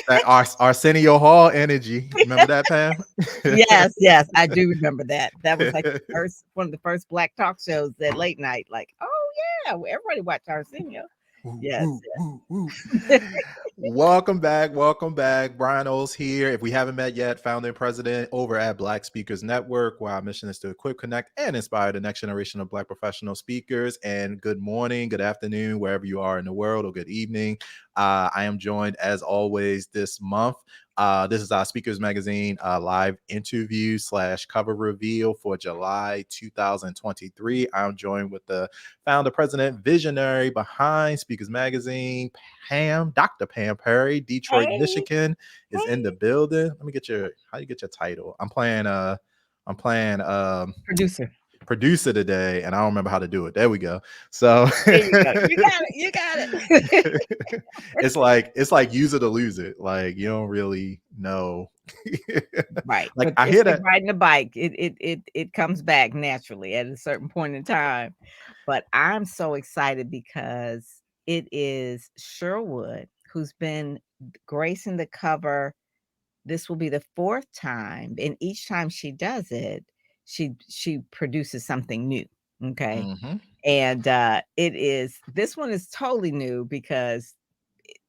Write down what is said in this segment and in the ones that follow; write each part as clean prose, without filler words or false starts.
That Arsenio Hall energy. Remember that, Pam? Yes, yes, I do remember that. That was like the first one of the first black talk shows at late night. Like, oh yeah, well, everybody watched Arsenio. Woo, Yes, woo, woo, woo. Welcome back. Welcome back. Brian O's here. If we haven't met yet, founder and president over at Black Speakers Network, where our mission is to equip, connect, and inspire the next generation of Black professional speakers. And good morning, good afternoon, wherever you are in the world, or good evening. I am joined, as always, this month. This is our Speakers Magazine live interview / cover reveal for July 2023. I'm joined with the founder, president, visionary behind Speakers Magazine, Dr. Pam Perry, Detroit, hey, Michigan, is in hey, the building. Let me get your how you get your title. I'm playing producer. producer today, and I don't remember how to do it. There we go. So There you go. You got it. You got it. it's like use it or lose it. Like you don't really know. Right, Like but I it's hear like that. riding a bike. It comes back naturally at a certain point in time. But I'm so excited because it is Sherwood who's been gracing the cover. This will be the fourth time, and each time she does it, she produces something new. Okay, Hmm. and it is this one is totally new because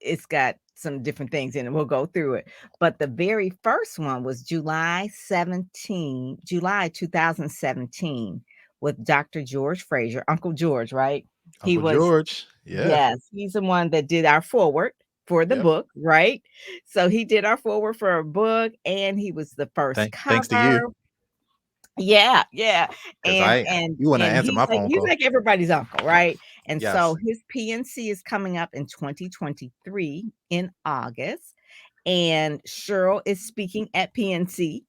it's got some different things in it. We'll go through it. But the very first one was July 2017 with Dr. George Fraser, Uncle George, right? He Uncle was, George. Yeah. yes, he's the one that did our forward for the Yep. book, right? So he did our forward for a book and he was the first Thanks to you, cover. Yeah, yeah, because I and you want to and answer my phone he's call. like everybody's uncle, right? And so Yes. his PNC is coming up in 2023 in August, and Cheryl is speaking at PNC.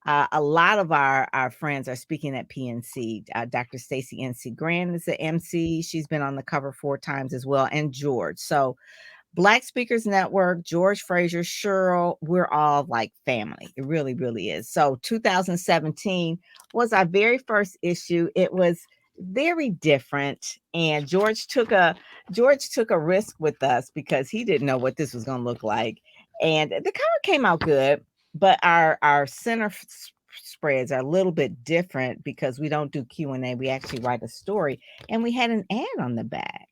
A lot of our friends are speaking at PNC. Dr. Stacy NC Grant is the MC. She's been on the cover 4 times as well, and George. So Black Speakers Network, George Fraser, Cheryl, we're all like family. It really, really is. So 2017 was our very first issue. It was very different. And George took a risk with us because he didn't know what this was going to look like. And the cover came out good, but our spreads are a little bit different because we don't do Q&A. We actually write a story and we had an ad on the back.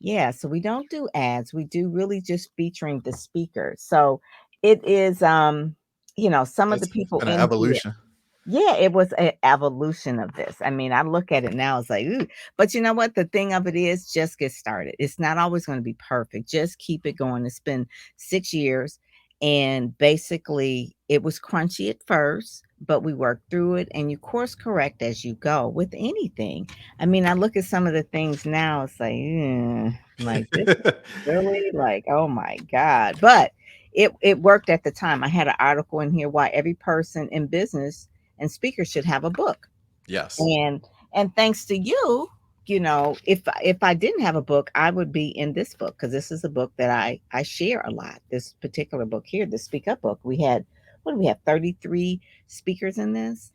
Yeah, so we don't do ads. We do really just featuring the speaker. So it is some of the It's people been an in here. evolution. Yeah, it was an evolution of this. I mean, I look at it now, it's like, ooh. But you know what? The thing of it is just get started. It's not always going to be perfect. Just keep it going. It's been 6 years. And basically, it was crunchy at first, but we worked through it and you course correct as you go with anything. I mean, I look at some of the things now, it's like, like this is really like, oh my God. But it worked at the time. I had an article in here why every person in business and speakers should have a book. Yes. And thanks to you, if I didn't have a book, I would be in this book because this is a book that I share a lot. This particular book here, the Speak Up book. We had what do we have? 33 speakers in this.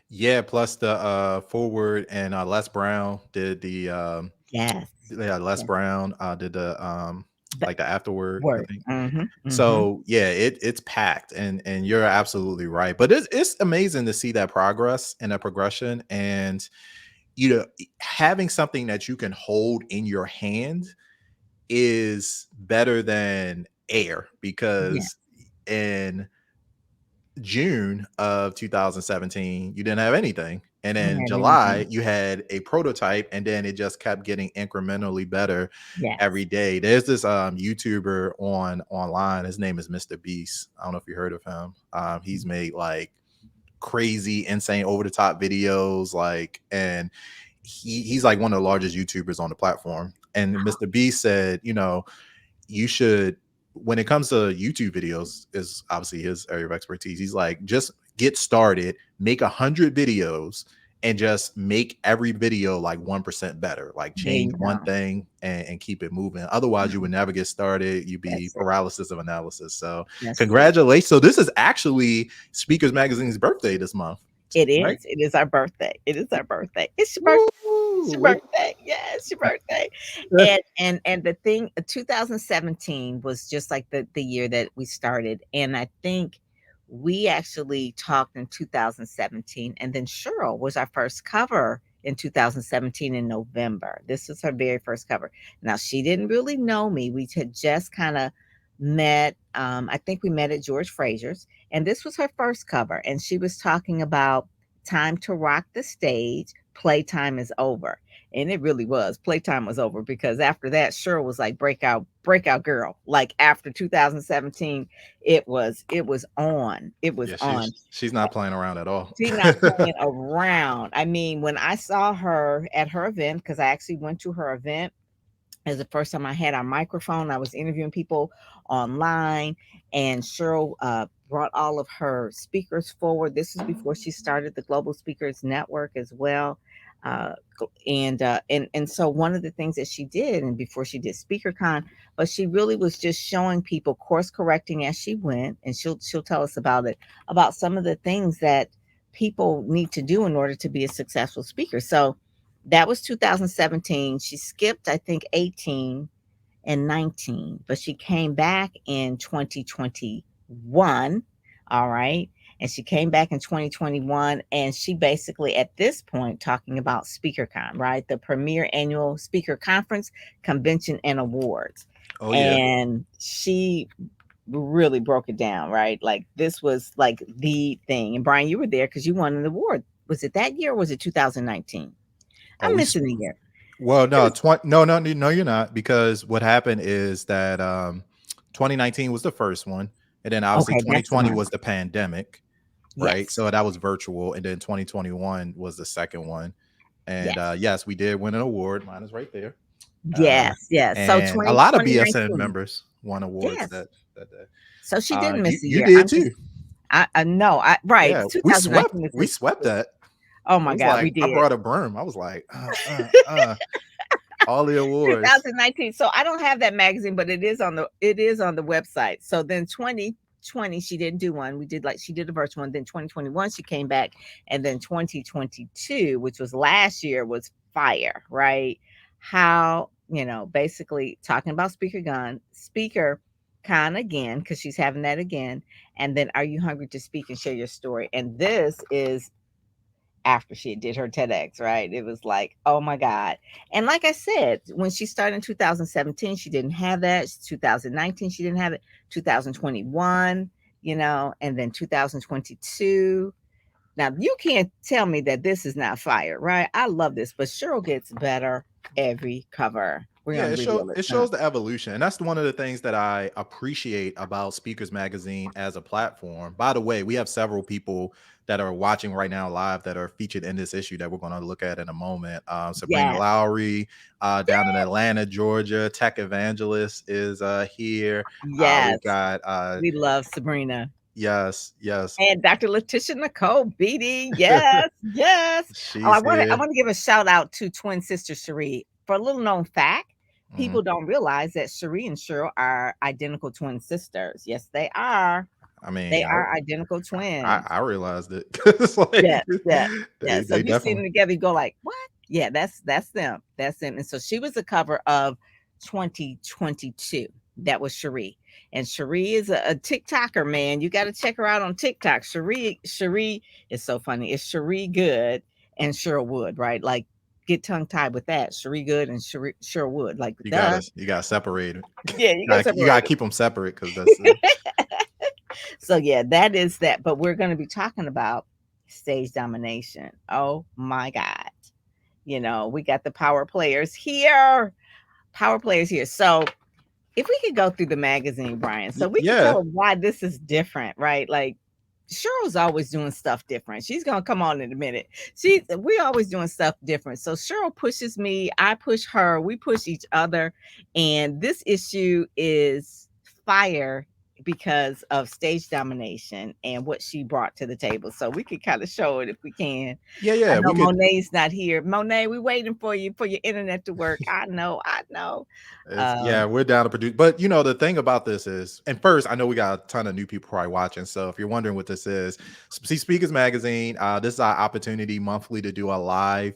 Yeah, plus the forward, and Les Brown did the Yes. yeah, Les Yes. Brown did the The like the afterward, I word. think. Mm-hmm. So yeah, it's packed, and you're absolutely right. But it's amazing to see that progress and that progression, and having something that you can hold in your hand is better than air, Yeah. because in June of 2017, you didn't have anything. And We then have July, anything. you had a prototype, and then it just kept getting incrementally better Yes. every day. There's this YouTuber online. His name is Mr. Beast. I don't know if you heard of him. He's made like crazy, insane, over the top videos, like, and he's like one of the largest YouTubers on the platform. And Mr. Beast said, you should, when it comes to YouTube videos, is obviously his area of expertise. He's like, just get started, make 100 videos, and just make every video like 1% better, like There change you one go. thing, and keep it moving. Otherwise you would never get started. You'd be That's it. paralysis of analysis. So That's it. congratulations. So this is actually Speakers Magazine's birthday this month, It right? is. It is our birthday. It is our birthday. It's your birthday. Woo! It's your Wait. birthday. Yeah, it's your birthday. And the thing 2017 was just like the year that we started. And I think we actually talked in 2017. And then Cheryl was our first cover in 2017 in November. This was her very first cover. Now she didn't really know me. We had just kind of met. I think we met at George Frazier's, and this was her first cover. And she was talking about time to rock the stage, playtime is over. And it really was. Playtime was over because after that, Cheryl was like breakout girl. Like after 2017, it was on. It was Yeah, on. she's not playing around at all. She's not playing around. I mean, when I saw her at her event, because I actually went to her event as the first time I had our microphone. I was interviewing people online, and Cheryl brought all of her speakers forward. This is before she started the Global Speakers Network as well. And so one of the things that she did, and before she did SpeakerCon, but she really was just showing people course correcting as she went, and she'll tell us about it, about some of the things that people need to do in order to be a successful speaker. So that was 2017. She skipped, I think, 18 and 19, but she came back in 2021. All right. And she came back in 2021. And she basically, at this point, talking about SpeakerCon, right? The premier annual speaker conference, convention, and awards. Oh yeah. And she really broke it down, right? Like this was like the thing. And Brian, you were there because you won an award. Was it that year or was it 2019? Oh, I'm missing a year. well, It no, was 20, no, no, no, you're not, because what happened is that 2019 was the first one, and then obviously okay, that's the 2020 one. was the pandemic, right? Yes. So that was virtual, and then 2021 was the second one. And Yes. yes, we did win an award. Mine is right there. Uh, Yes, yes. So and a 20 lot of BSN 2019. members won awards Yes. that day. So she didn't You miss a you year. did I'm just too. I know. I right. Yeah, 2019 is we swept was that. oh It my was God, we like I did. brought a broom. I was like, all the awards. 2019. So I don't have that magazine, but it is on the website. So then 2020 she didn't do one. We did like she did a virtual one. Then 2021 she came back, and then 2022, which was last year, was fire, right? How, basically talking about speaker con again, because she's having that again. And then are you hungry to speak and share your story? And this is after she did her TEDx, right? It was like, oh my God. And like I said, when she started in 2017, she didn't have that. 2019, she didn't have it. 2021, and then 2022. Now, you can't tell me that this is not fire, right? I love this, but Cheryl gets better every cover. We're Yeah, going to reveal it. it shows the evolution, and that's one of the things that I appreciate about Speakers Magazine as a platform. By the way, we have several people that are watching right now live that are featured in this issue that we're going to look at in a moment. Sabrina Yes. Lowry, down in Atlanta, Georgia. Tech Evangelist is here. Yes. We've got We love Sabrina. yes, yes, And Dr. Letitia Nicole Beatty. Yes, yes. Oh, I she's want to I here. want to give a shout out to twin sister Cherie. For a little known fact, Mhm. people don't realize that Cherie and Cheryl are identical twin sisters. Yes, they are. I mean, They are identical twins. I realized it. It's like Yes, yes, yes. So they if you see definitely. them together, you go like, "What?" Yeah, that's them. That's them. And so she was the cover of 2022. That was Cherie. And Cherie is a TikToker, man. You got to check her out on TikTok. Cherie is so funny. It's Cherie Good and Cheryl Wood, right? Like get tongue tied with that. Cherie Good and Cheryl Wood. Like, duh. You gotta separate it. Yeah, you got to You separate gotta it. keep them separate because that's So yeah, that is that. But we're going to be talking about stage domination. Oh my God. We got the power players here. Power players here. So if we could go through the magazine, Brian, so we could tell yeah. them why this is different, right? Like Cheryl's always doing stuff different. She's gonna come on in a minute. We always doing stuff different. So Cheryl pushes me, I push her, we push each other, and this issue is fire because of stage domination and what she brought to the table. So we could kind of show it if we can. Yeah, I yeah. know We could. Monet's not here. Monet, we waiting for you for your internet to work. I know, I know. Yeah, we're down to produce. But the thing about this is, and first, I know we got a ton of new people probably watching. So if you're wondering what this is, see Speakers Magazine. This is our opportunity monthly to do a live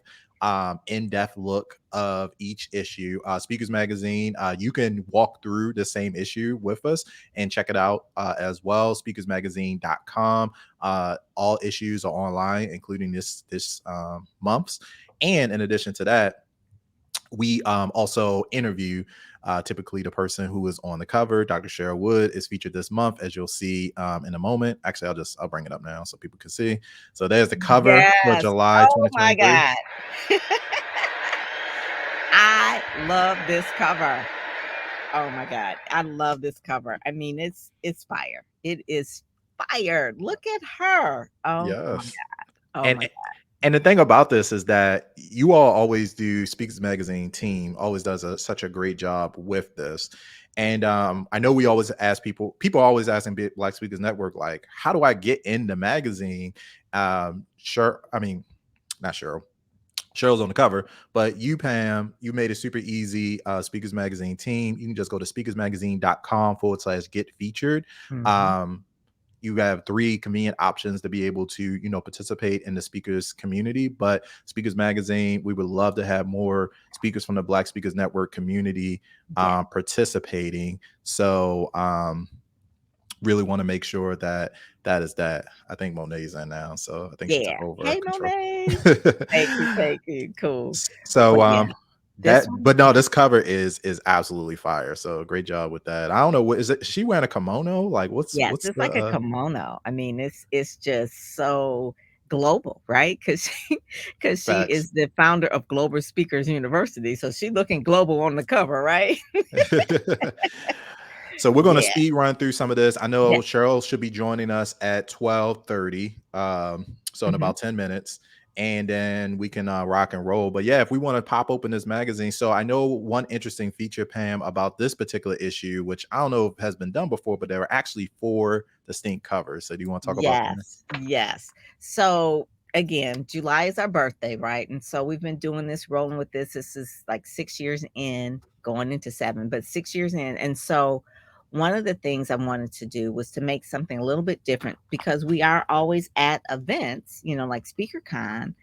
in-depth look of each issue. Speakers Magazine, you can walk through the same issue with us and check it out as well. Speakersmagazine.com. All issues are online, including this month's. And in addition to that, we also interview typically the person who is on the cover. Dr. Cheryl Wood is featured this month, as you'll see in a moment. Actually, I'll bring it up now so people can see. So there's the cover for Yes. July Oh my 2023. God. I love this cover. Oh my God. I love this cover. I mean, it's fire. It is fire. Look at her. Oh my Yes. God. Oh And my and the thing about this is that you all always do. Speakers Magazine team always does such a great job with this. And I know we always ask people always asking Black Speakers Network, like, how do I get in the magazine? Sure, I mean, not Cheryl. Cheryl's on the cover, but you, Pam, you made it super easy. Speakers Magazine team, you can just go to speakersmagazine.com/get featured. God. Hmm. Um, you have three convenient options to be able to participate in the speakers community. But Speakers Magazine, we would love to have more speakers from the Black Speakers Network community Yeah. participating. So really want to make sure that that is that. I think Monet's in now, so I think she Yeah. took over Hey, control. Monet. Thank you. Thank you. Cool. So But yeah, this that, one. but no, this cover is absolutely fire. So great job with that. I don't know, what is it? Is she wearing a kimono? Like, Yes, what's it's the like a kimono. I mean, it's just so global, right? Because because she facts? is the founder of Global Speakers University, so she looking global on the cover, right? So we're going to Yeah, speed run through some of this. I know yeah, Cheryl should be joining us at 12:30, so in mhm, about 10 minutes, and then we can rock and roll. But yeah, if we want to pop open this magazine, so I know one interesting feature, Pam, about this particular issue, which I don't know if has been done before, but there are actually four distinct covers. So do you want to talk about that? yes, yes. So, again, July is our birthday, right? And so we've been doing this, rolling with this. This is like 6 years in, going into 7, but 6 years in, and so one of the things I wanted to do was to make something a little bit different because we are always at events, like SpeakerCon.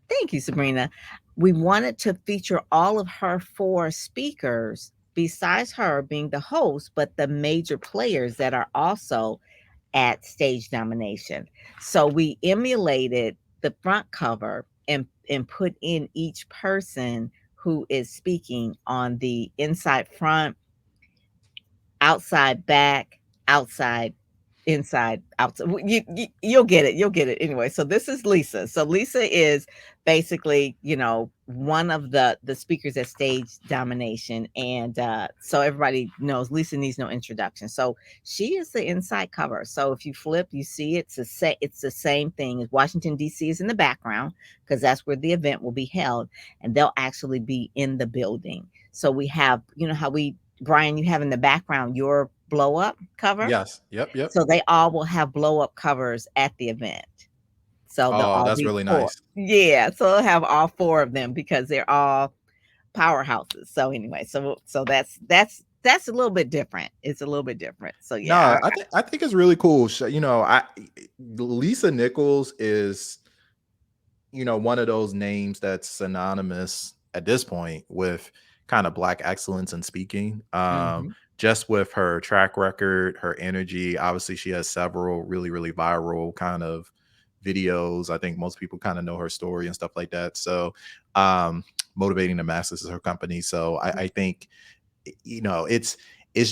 Thank you, Sabrina. We wanted to feature all of her 4 speakers besides her being the host, but the major players that are also at stage nomination. So we emulated the front cover and put in each person who is speaking on the inside front, outside back, outside, inside, outside. You'll get it. You'll get it anyway. So this is Lisa. So Lisa is basically, one of the speakers at stage domination, and so everybody knows Lisa needs no introduction. So she is the inside cover. So if you flip, you see it's the same thing. Washington D.C. is in the background because that's where the event will be held, and they'll actually be in the building. So we have, how we Brian, you have in the background your blow up cover. Yes. Yep. Yep. So they all will have blow up covers at the event. So they'll Oh, all that's be really 4. nice. Yeah, so they'll have all 4 of them because they're all powerhouses. So anyway, so that's a little bit different. It's a little bit different. So yeah, No, I think it's really cool. I Lisa Nichols is one of those names that's synonymous at this point with kind of Black excellence in speaking. mhm, Just with her track record, her energy. Obviously, she has several really, really viral kind of videos. I think most people kind of know her story and stuff like that. So, motivating the masses is her company. So, I think it's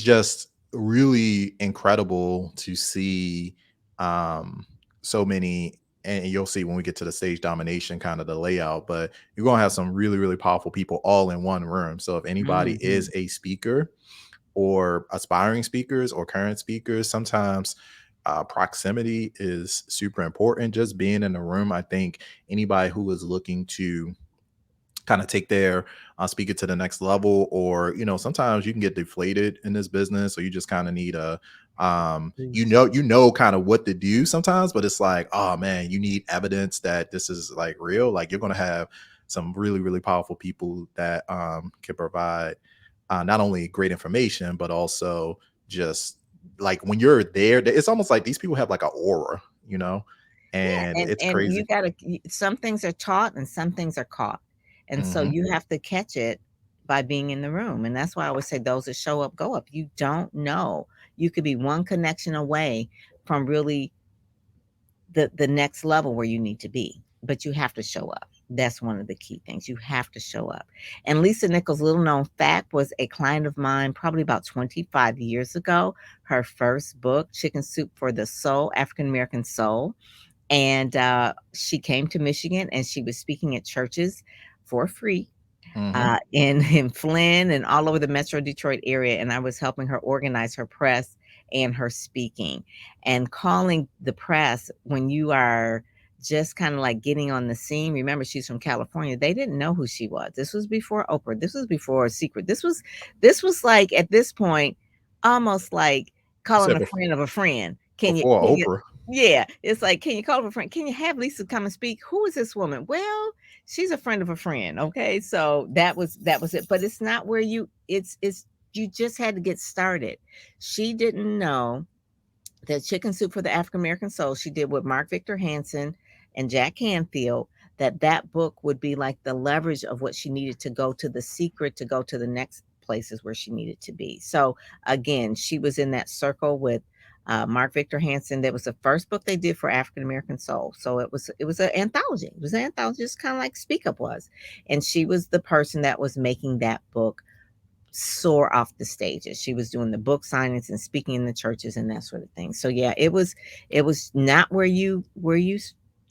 just really incredible to see um so many, and you'll see when we get to the stage domination kind of the layout, but you're going to have some really, really powerful people all in one room. So if anybody is mhm. a speaker or aspiring speakers or current speakers, sometimes proximity is super important. Just being in the room, I think anybody who is looking to kind of take their speaker to the next level, or sometimes you can get deflated in this business, or you just kind of need a Boost. kind of what to do sometimes, but it's like, oh man, you need evidence that this is like real. Like, you're going to have some really, really powerful people that can provide not only great information, but also just like when you're there, it's almost like these people have like an aura, Yeah, and and it's and crazy. you gotta some things are taught and some things are caught. And so Mhm. you have to catch it by being in the room. And that's why I always say those that show up, go up. You don't know. You could be one connection away from really the next level where you need to be, but you have to show up. That's one of the key things. You have to show up. And Lisa Nichols' little known fact was a client of mine probably about 25 years ago. Her first book, Chicken Soup for the Soul, African American Soul, and she came to Michigan and she was speaking at churches for free Mhm. in Flynn and all over the Metro Detroit area, and I was helping her organize her press and her speaking. And calling the press when you are just kind of like getting on the scene. Remember, she's from California. They didn't know who she was. This was before Oprah. This was before a secret. This was like at this point, almost like You calling said a friend of a friend. before Can you Oprah. yeah, it's like, can you call up a friend? Can you have Lisa come and speak? Who is this woman? Well, she's a friend of a friend. Okay. So that was it. But it's not where it's you just had to get started. She didn't know that Chicken Soup for the African American Soul she did with Mark Victor Hansen and Jack Canfield, that book would be like the leverage of what she needed to go to the secret to go to the next places where she needed to be. So again, she was in that circle with Mark Victor Hansen. That was the first book they did for African American Soul. So it was an anthology. It was an anthology, just kind of like Speak Up was, and she was the person that was making that book soar off the stages. She was doing the book signings and speaking in the churches and that sort of thing. So yeah, it was not where you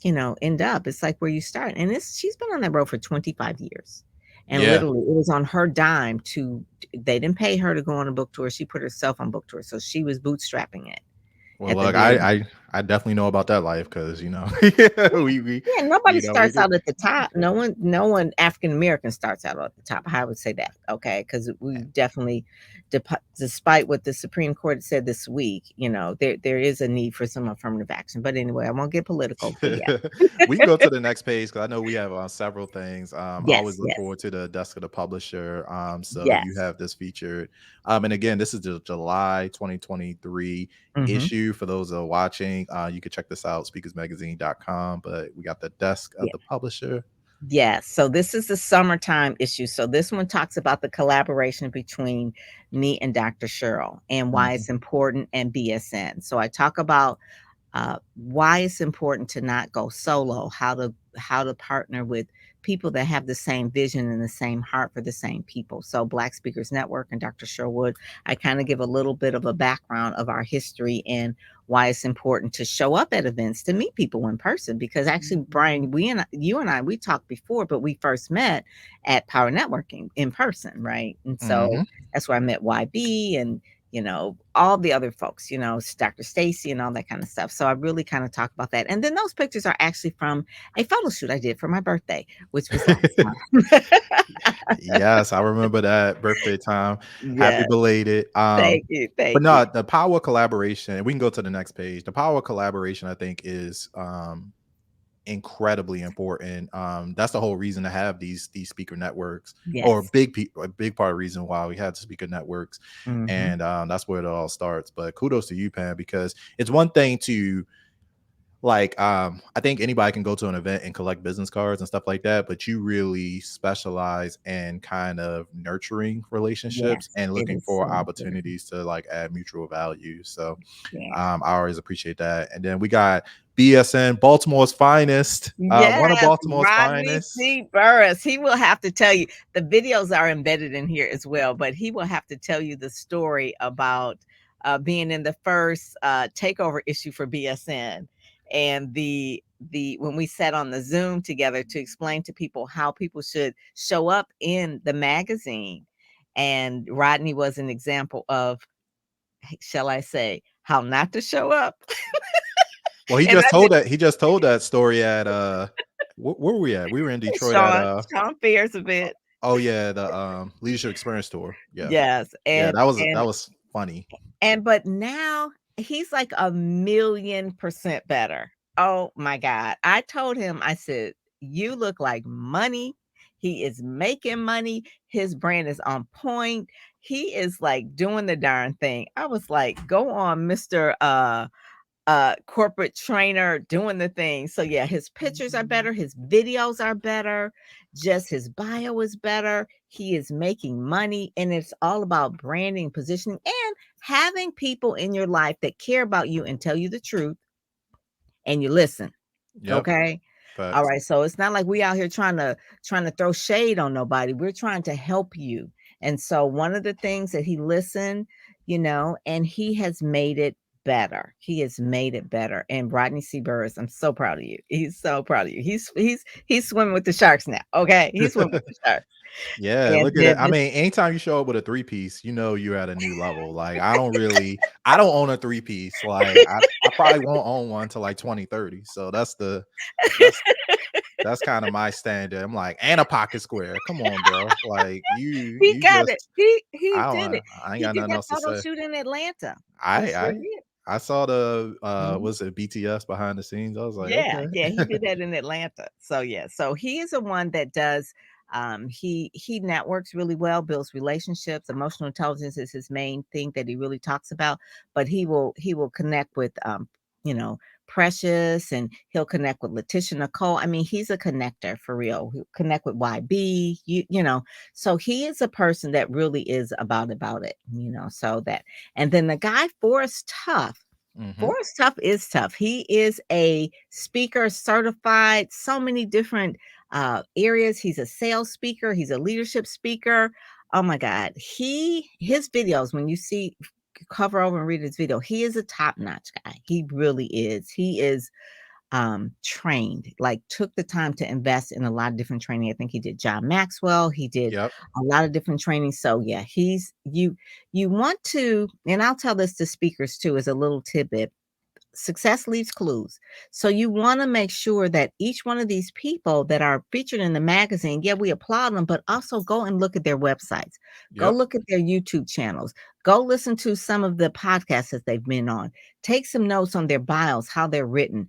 end up. It's like where you start. And it's she's been on that road for 25 years. And Yeah. literally it was on her dime to they didn't pay her to go on a book tour. She put herself on book tour. So she was bootstrapping it Well, at the look, very I definitely know about that life because we Yeah, nobody we starts do. out at the top. No one African American starts out at the top. I would say that, okay? Because we definitely, despite what the Supreme Court said this week, there is a need for some affirmative action. But anyway, I won't get political. But yeah, We can go to the next page because I know we have several things. I always yes, look yes, forward to the desk of the publisher. So you yes. have this featured. And again, this is the July 2023 Hmm. issue. For those that are watching, you can check this out, speakersmagazine.com. But we got the desk of Yeah, the publisher. yes. So this is the summertime issue. So this one talks about the collaboration between me and Dr. Cheryl and why Mhm. it's important and BSN. So I talk about why it's important to not go solo, how to partner with people that have the same vision and the same heart for the same people. So Black Speakers Network and Dr. Sherwood, I kind of give a little bit of a background of our history and why it's important to show up at events to meet people in person. Because actually, Brian, you and I, we talked before, but we first met at Power Networking in person, right? And so Mhm. that's where I met YB and all the other folks, Dr. Stacy and all that kind of stuff. So I really kind of talk about that. And then those pictures are actually from a photo shoot I did for my birthday, which was last month. Yes, I remember that birthday time. Happy Yes. belated. Thank you. But Thank you. no, the power of collaboration, and we can go to the next page. The power of collaboration, I think, is incredibly important. That's the whole reason to have these speaker networks, or Yes. a big part of the reason why we had the speaker networks, Hmm. and that's where it all starts. But kudos to you, Pam, because it's one thing to I think anybody can go to an event and collect business cards and stuff like that, but you really specialize in kind of nurturing relationships Yes. and It looking is so for important. opportunities to add mutual value. So Yeah. I always appreciate that. And then we got BSN, Baltimore's finest, Yes, one of Baltimore's Rodney finest. C. Burris. He will have to tell you the videos are embedded in here as well, but he will have to tell you the story about being in the first takeover issue for BSN and the when we sat on the Zoom together to explain to people how people should show up in the magazine. And Rodney was an example of, shall I say, how not to show up. Well, he And just I told that story at where were we at? We were in Detroit at Sean Fierce a bit. oh yeah, the leadership experience tour. Yeah. Yes, Yeah, and that and was funny. but now he's like 1,000,000% better. Oh my God. I told him, I said, "You look like money." He is making money. His brand is on point. He is like doing the darn thing. I was like, "Go on, Mr. corporate trainer doing the thing. So yeah, his pictures are better, his videos are better, just his bio is better. He is making money, and it's all about branding, positioning, and having people in your life that care about you and tell you the truth and you listen. Yep. Okay. All Facts. right. So it's not like we out here trying to throw shade on nobody. We're trying to help you. And so one of the things that he listened, and he has made it better. He has made it better. And Rodney C. Burris, I'm so proud of you. He's so proud of you. He's swimming with the sharks now. Okay. He's swimming with the sharks. Yeah, And look at it. then I this mean, anytime you show up with a three piece, you know you're at a new level. Like I don't own a three piece. Like I probably won't own one till like 2030. So that's that's kind of my standard. I'm like, and a pocket square. Come on, bro. Like he you got it. just He did it. I ain't He got did nothing that else to photo say. shoot in Atlanta. He I sure I did. I saw the Mhm. was it BTS behind the scenes? I was like, Yeah, okay. yeah, he did that in Atlanta. So yeah, so he is a one that does he networks really well, builds relationships. Emotional intelligence is his main thing that he really talks about, but he will connect with you know, Precious, and he'll connect with Letitia Nicole. I mean, he's a connector for real. He'll connect with YB, So he is a person that really is about it. So that, and then the guy Forrest Tough. Hmm. Forrest Tough is tough. He is a speaker certified, so many different areas. He's a sales speaker, he's a leadership speaker. Oh my God. His videos, when you see cover over and read his video, he is a top-notch guy. He really is. He is trained, like took the time to invest in a lot of different training. I think he did John Maxwell, he did Yep. a lot of different training. So yeah, you want to, and I'll tell this to speakers too as a little tidbit. Success leaves clues. So you want to make sure that each one of these people that are featured in the magazine, yeah, we applaud them, but also go and look at their websites. Go Yep. look at their YouTube channels. Go listen to some of the podcasts that they've been on. Take some notes on their bios, how they're written,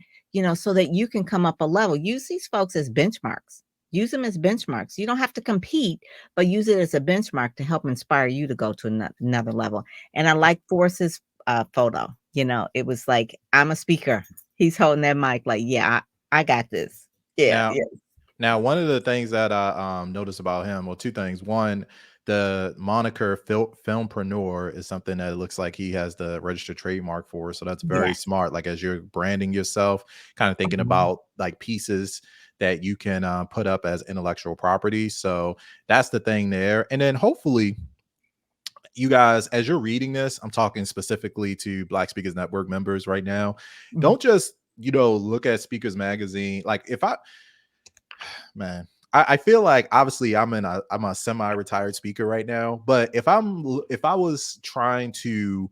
so that you can come up a level. Use these folks as benchmarks. Use them as benchmarks. You don't have to compete, but use it as a benchmark to help inspire you to go to another level. And I like Force's photo. It was like, I'm a speaker. He's holding that mic like, yeah, I got this. Yeah, Now yeah. Now, one of the things that I noticed about him, well, two things. One, the moniker filmpreneur is something that it looks like he has the registered trademark for. So that's very Yes. smart. Like as you're branding yourself, kind of thinking Mhm. about like pieces that you can put up as intellectual property. So that's the thing there. And then hopefully, you guys, as you're reading this, I'm talking specifically to Black Speakers Network members right now. Mhm. Don't just look at Speakers Magazine. Like if I man, I feel like obviously I'm a semi-retired speaker right now, but if I was trying to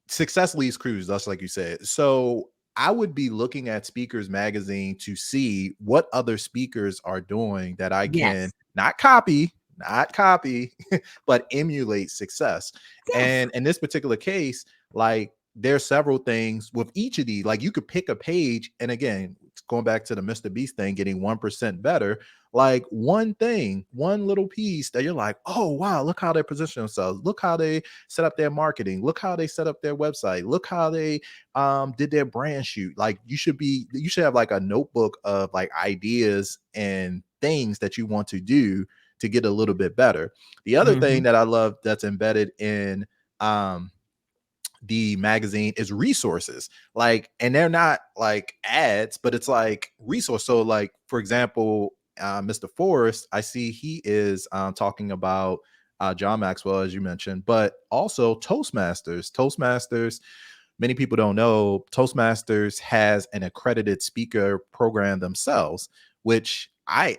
success leads crews, that's like you said. So I would be looking at Speakers Magazine to see what other speakers are doing that I can Yes. not copy, but emulate success. Yes. And in this particular case, like there's several things with each of these. Like you could pick a page, and again, going back to the Mr. Beast thing, getting 1% better, like one thing, one little piece that you're like, oh wow, look how they position themselves, look how they set up their marketing, look how they set up their website, look how they did their brand shoot. Like you should have like a notebook of like ideas and things that you want to do to get a little bit better. The other thing Mhm. that I love that's embedded in um the magazine is resources, like, and they're not like ads, but it's like resource. So like for example, Mr. Forrest, I see he is talking about John Maxwell, as you mentioned, but also Toastmasters. Many people don't know Toastmasters has an accredited speaker program themselves, which I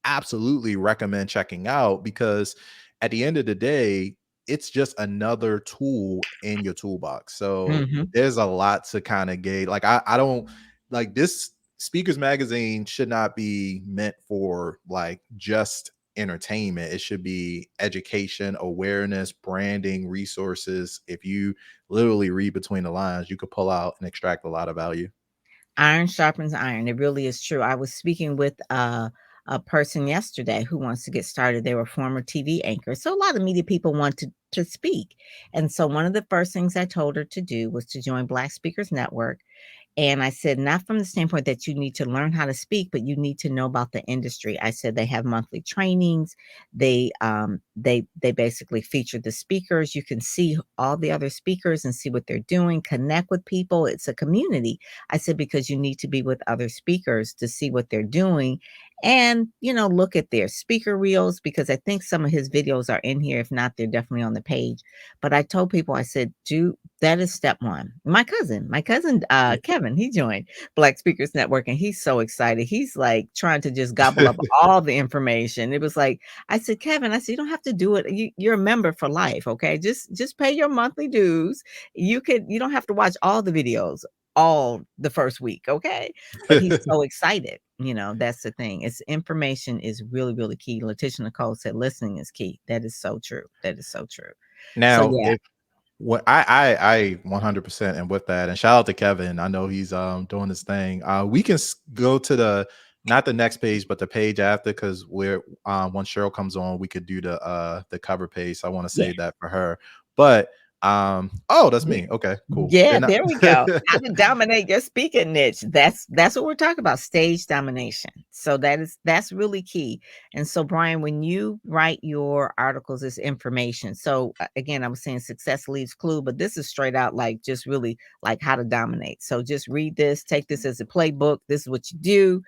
absolutely recommend checking out, because at the end of the day, it's just another tool in your toolbox. So Mhm. there's a lot to kind of gauge. Like I don't like this speakers magazine should not be meant for like just entertainment. It should be education, awareness, branding, resources. If you literally read between the lines, you could pull out and extract a lot of value. Iron sharpens iron. It really is true. I was speaking with a person yesterday who wants to get started. They were former TV anchors. So a lot of media people want to speak. And so one of the first things I told her to do was to join Black Speakers Network, and I said, not from the standpoint that you need to learn how to speak, but you need to know about the industry. I said they have monthly trainings. They basically feature the speakers. You can see all the other speakers and see what they're doing, connect with people. It's a community. I said, because you need to be with other speakers to see what they're doing and, look at their speaker reels, because I think some of his videos are in here. If not, they're definitely on the page. But I told people, I said, do that is step one. My cousin, Yeah. Kevin, he joined Black Speakers Network, and he's so excited. He's like trying to just gobble up all the information. It was like, I said, Kevin, I said, you don't have to do it. You're a member for life. Okay. Just pay your monthly dues. You don't have to watch all the videos all the first week. Okay. But he's so excited. That's the thing. It's information is really, really key. Letitia Nicole said listening is key. That is so true. That is so true. So Now, yeah, if what I 100% and with that, and shout out to Kevin. I know he's doing this thing. We can go to the not the next page, but the page after, because we're once Cheryl comes on, we could do the cover page. So I want to yeah. save that for her. But oh, that's Yeah. me. Okay, cool. Yeah, Then there we go. How to dominate your speaking niche. That's what we're talking about, stage domination. So that's really key. And so Brian, when you write your articles, it's information. So again, I was saying success leaves clue, but this is straight out like just really like how to dominate. So just read this, take this as a playbook. This is what you do.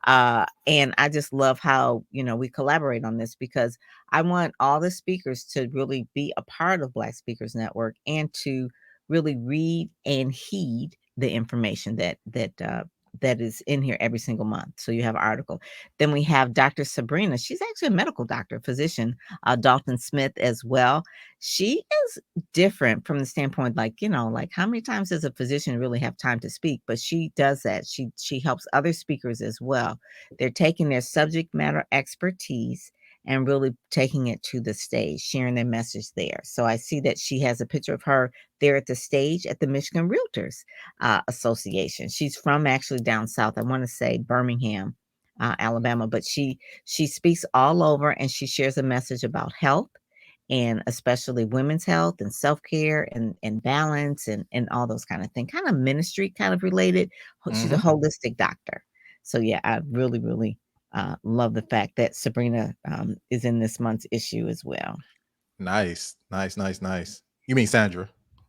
And I just love how, we collaborate on this, because I want all the speakers to really be a part of Black Speakers Network and to really read and heed the information that is in here every single month. So you have an article. Then we have Dr. Sabrina. She's actually a medical doctor, physician, Dalton Smith as well. She is different from the standpoint, like, like how many times does a physician really have time to speak? But she does that. She helps other speakers as well. They're taking their subject matter expertise and really taking it to the stage, sharing their message there. So I see that she has a picture of her there at the stage at the Michigan Realtors Association. She's from actually down south. I want to say Birmingham, Alabama, but she speaks all over, and she shares a message about health, and especially women's health and self-care and balance and all those kind of things, kind of ministry kind of related. She's a Mhm. holistic doctor. So yeah, I really, really love the fact that Sabrina is in this month's issue as well. Nice, nice, nice, nice. You mean Sandra?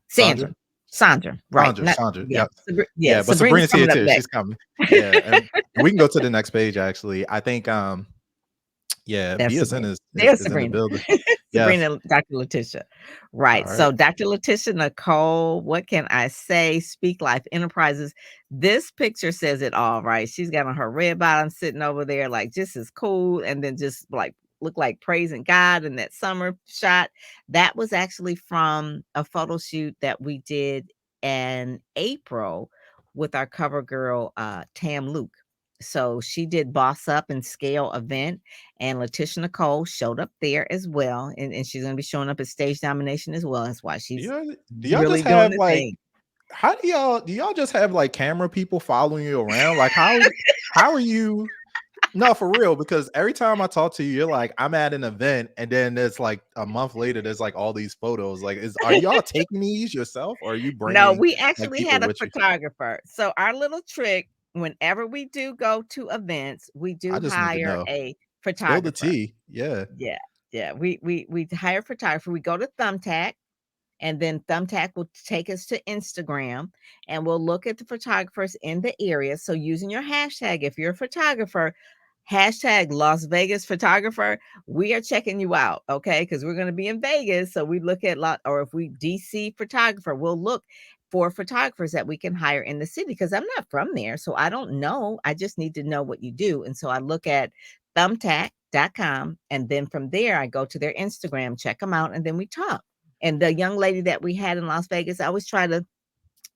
Sandra, Sandra? Sandra, right? Sandra, Not Sandra. yeah, Yep. yeah. Yeah, but Sabrina's Sabrina's here coming up too. She's next. coming. Yeah, and we can go to the next page actually. I think yeah, That's BSN Sabrina. is There's is in the Sabrina. building. Yes. Sabrina, Dr. Letitia. All Right. right. So Dr. Letitia Nicole, what can I say? Speak Life Enterprises. This picture says it all, right? She's got on her red bottom sitting over there, like just as cool, and then just like look like praising God in that summer shot. That was actually from a photo shoot that we did in April with our cover girl, Tam Luke. So she did Boss Up and Scale event, and Letitia Nicole showed up there as well, and she's gonna be showing up at Stage Domination as well. That's why Do she's y'all do y'all really just doing have the like thing. how do y'all just have like camera people following you around? Like how are you no, for real, because every time I talk to you, you're like, I'm at an event, and then it's like a month later, there's like all these photos. Like, are y'all taking these yourself, or are you No, bringing we like actually people had a with you? photographer. So our little trick, whenever we do go to events, we I do just need to hire know. a Spill the photographer. tea. Yeah. Yeah, yeah. We hire a photographer. We go to Thumbtack, and then Thumbtack will take us to Instagram, and we'll look at the photographers in the area. So using your hashtag, if you're a photographer, hashtag Las Vegas photographer, we are checking you out, okay? Because we're going to be in Vegas. So we look at lot, or if we DC photographer, we'll look for photographers that we can hire in the city, because I'm not from there. So I don't know. I just need to know what you do. And so I look at thumbtack.com, and then from there I go to their Instagram, check them out, and then we talk. And the young lady that we had in Las Vegas, I always try to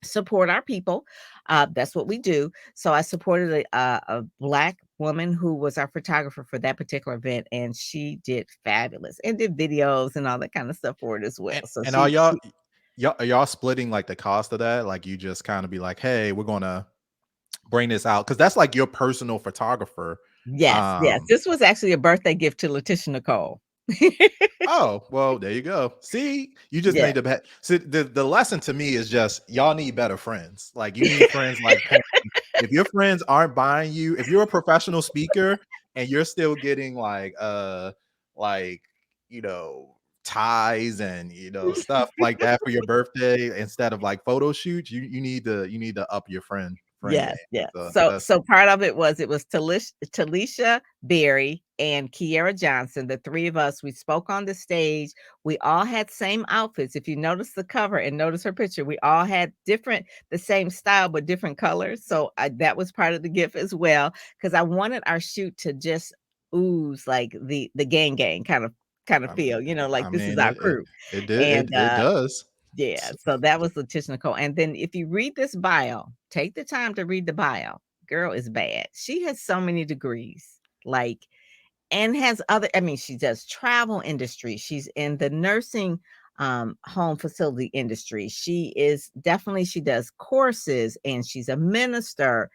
support our people. That's what we do. So I supported a Black woman who was our photographer for that particular event, and she did fabulous and did videos and all that kind of stuff for it as well. So And are she y'all splitting like the cost of that? Like you just kind of be like, hey, we're gonna bring this out because that's like your personal photographer. Yes, yes. Um, This was actually a birthday gift to Letitia Nicole. oh, well, there you go. See, you just Yeah. made the bet. See, the lesson to me is just y'all need better friends. Like you need friends like Pam. If your friends aren't buying you, if you're a professional speaker and you're still getting like you know ties and stuff like that for your birthday instead of like photo shoots, you need to up your friend game. Yes, yes. So So that's so part of it was Talisha Berry and Kiera Johnson, the 3 of us, we spoke on the stage. We all had same outfits. If you notice the cover and notice her picture, we all had the same style, but different colors. So that was part of the gift as well, because I wanted our shoot to just ooze like the gang kind of I mean feel, like I this is mean our it crew. it did And it does. yeah, so that was Letitia Nicole, and then if you read this bio, take the time to read the bio. Girl is bad. She has so many degrees, like, and has other I mean, she does travel industry. She's in the nursing, home facility industry. She does courses, and she's a minister.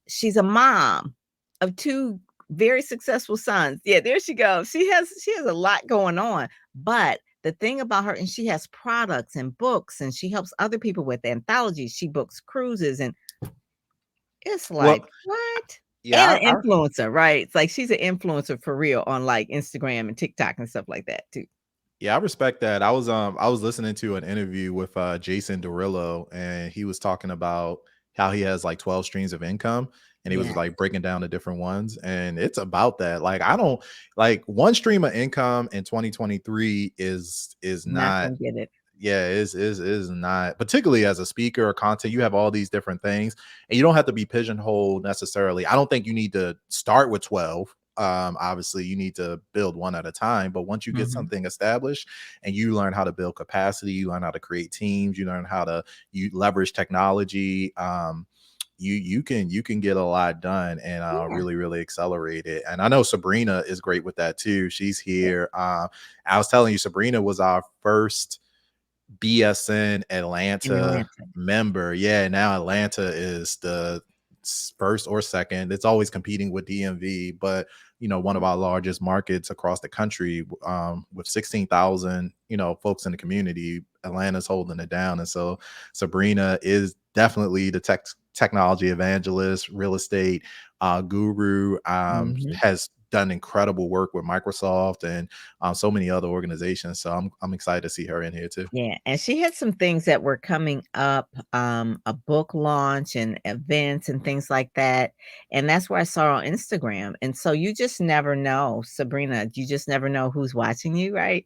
She's a mom of 2 very successful sons. Yeah, there she goes. She has a lot going on, but the thing about her, and she has products and books, and she helps other people with anthologies. She books cruises, and it's like, Well, "What?" And yeah, an influencer, right? It's like she's an influencer for real on, like, Instagram and TikTok and stuff like that too. Yeah, I respect that. I was listening to an interview with Jason Derulo, and he was talking about how he has like 12 streams of income, and he was Yeah, like breaking down the different ones, and it's about that. Like I don't like one stream of income in 2023 is not not. gonna get it. Yeah, is not, particularly as a speaker or content. You have all these different things, and you don't have to be pigeonholed necessarily. I don't think you need to start with 12. Obviously, you need to build one at a time. But once you get Mhm. something established and you learn how to build capacity, you learn how to create teams, you learn how to you leverage technology. You can get a lot done and Yeah, really accelerate it. And I know Sabrina is great with that too. She's yeah, here. I was telling you, Sabrina was our first BSN in Atlanta Atlanta. member. Yeah, now Atlanta is the first or second. It's always competing with DMV, but one of our largest markets across the country, with 16,000, folks in the community. Atlanta's holding it down, and so Sabrina is definitely the technology evangelist, real estate guru. Mhm. Has done incredible work with Microsoft and so many other organizations. So I'm excited to see her in here too. Yeah, and she had some things that were coming up, a book launch and events and things like that, and that's where I saw her on Instagram, and so you just never know, Sabrina, you just never know who's watching you, right?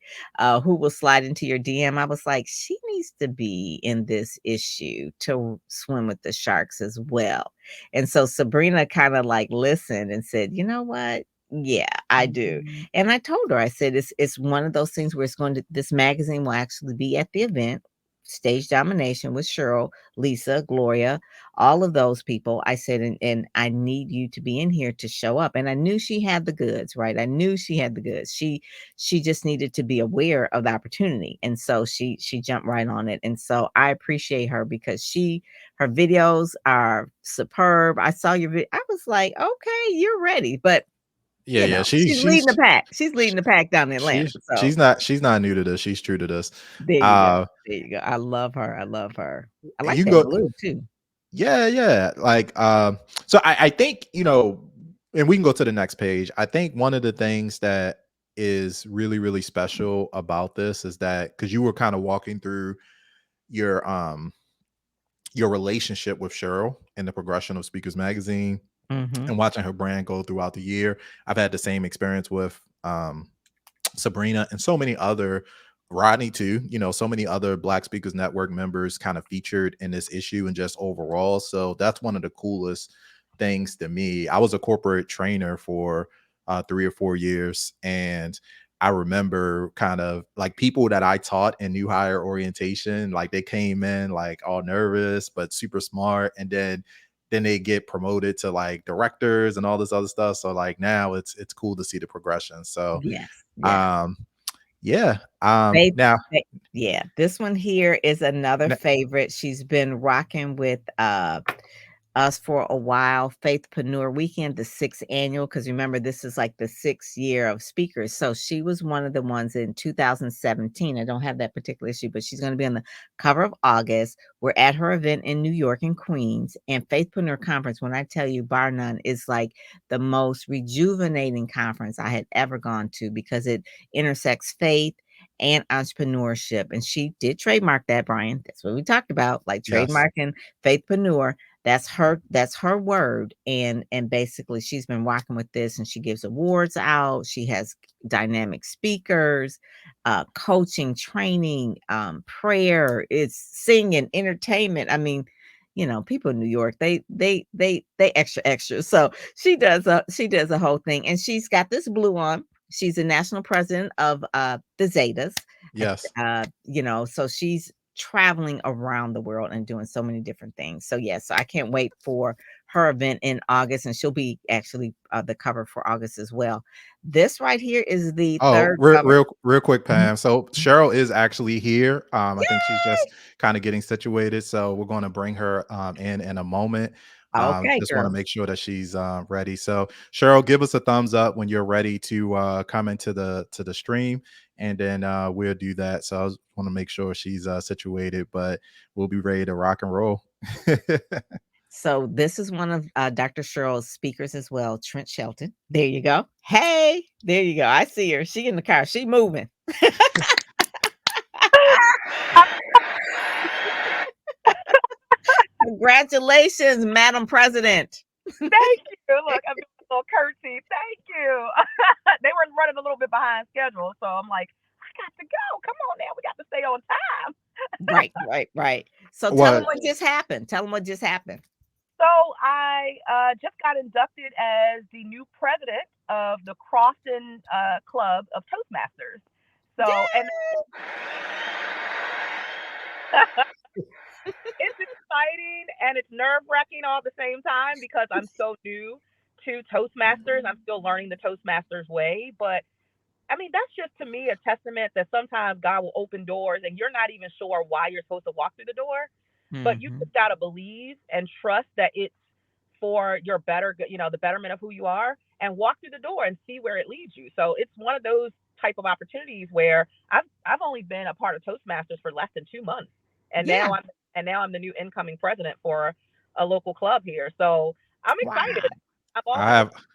Who will slide into your DM. I was like, "She needs to be in this issue to swim with the sharks as well," and so Sabrina kinda, like, listened and said, "You know what? Yeah, I do." And I told her, I said, it's one of those things where this magazine will actually be at the event, Stage Domination with Cheryl, Lisa, Gloria, all of those people. I said, and I need you to be in here to show up. And I knew she had the goods, right? I knew she had the goods. She just needed to be aware of the opportunity. And so she jumped right on it. And so I appreciate her because her videos are superb. I saw your video. I was like, okay, you're ready. But Yeah, yeah. She she's leading the she's pack. She's leading the pack down in Atlanta, she's so she's not new to this. She's true to this. there you go, Uh there you go. I love her, I love her. I like you can that go blue too. yeah, yeah. Like so I think, and we can go to the next page. I think one of the things that is really special about this is that because you were kind of walking through your your relationship with Cheryl and the progression of Speakers Magazine Mhm, and watching her brand go throughout the year. I've had the same experience with Sabrina and so many other Rodney too, so many other Black Speakers Network members kind of featured in this issue and just overall. So that's one of the coolest things to me. I was a corporate trainer for 3 or 4 years, and I remember kind of like people that I taught in new hire orientation, like they came in like all nervous but super smart, and then they get promoted to like directors and all this other stuff. So like now it's cool to see the progression. So yes, yes. um, yeah. They Now, they yeah, this one here is another n- favorite. She's been rocking with, us for a while, Faithpreneur Weekend, the 6th annual, because remember, this is like the 6th year of speakers. So she was one of the ones in 2017. I don't have that particular issue, but she's going to be on the cover of August. We're at her event in New York and Queens. And Faithpreneur Conference, when I tell you, bar none, is like the most rejuvenating conference I had ever gone to because it intersects faith and entrepreneurship. And she did trademark that, Brian. That's what we talked about, like Yes. trademarking Faithpreneur. That's her word, and basically she's been rocking with this, and she gives awards out. She has dynamic speakers, coaching, training, prayer, it's singing, entertainment. I mean, people in New York, they extra extra. So she does a whole thing, and she's got this blue on. She's the national president of the Zetas. Yes. So she's traveling around the world and doing so many different things. So yes, so I can't wait for her event in August, and she'll be actually the cover for August as well. This right here is the Oh, third real, cover. real, real quick, Mhm. Pam. So Cheryl is actually here. I think she's Yay! just kind of getting situated. So we're going to bring her in a moment. Okay, Just want to girl. make sure that she's ready. So Cheryl, give us a thumbs up when you're ready to come into the stream, and then we'll do that. So I want to make sure she's situated, but we'll be ready to rock and roll. So this is one of Dr. Cheryl's speakers as well, Trent Shelton. There you go. Hey, there you go. I see her. She in the car. She moving. Congratulations, Madam President. Thank you. Look, I'm doing a little curtsy. Thank you. They were running a little bit behind schedule, so I'm like, I got to go. Come on now, we got to stay on time. Right, right, right. So tell them What? what just happened. Tell them what just happened. So I just got inducted as the new president of the Crofton Club of Toastmasters. So, and it's exciting and it's nerve wracking all at the same time because I'm so new to Toastmasters. I'm still learning the Toastmasters way, but I mean, that's just to me a testament that sometimes God will open doors and you're not even sure why you're supposed to walk through the door, but you Mhm. just got to believe and trust that it's for your better, the betterment of who you are, and walk through the door and see where it leads you. So it's one of those type of opportunities where I've only been a part of Toastmasters for less than 2 months, and Yeah. now I'm the new incoming president for a local club here. So I'm Wow. excited. I'm all I have energy.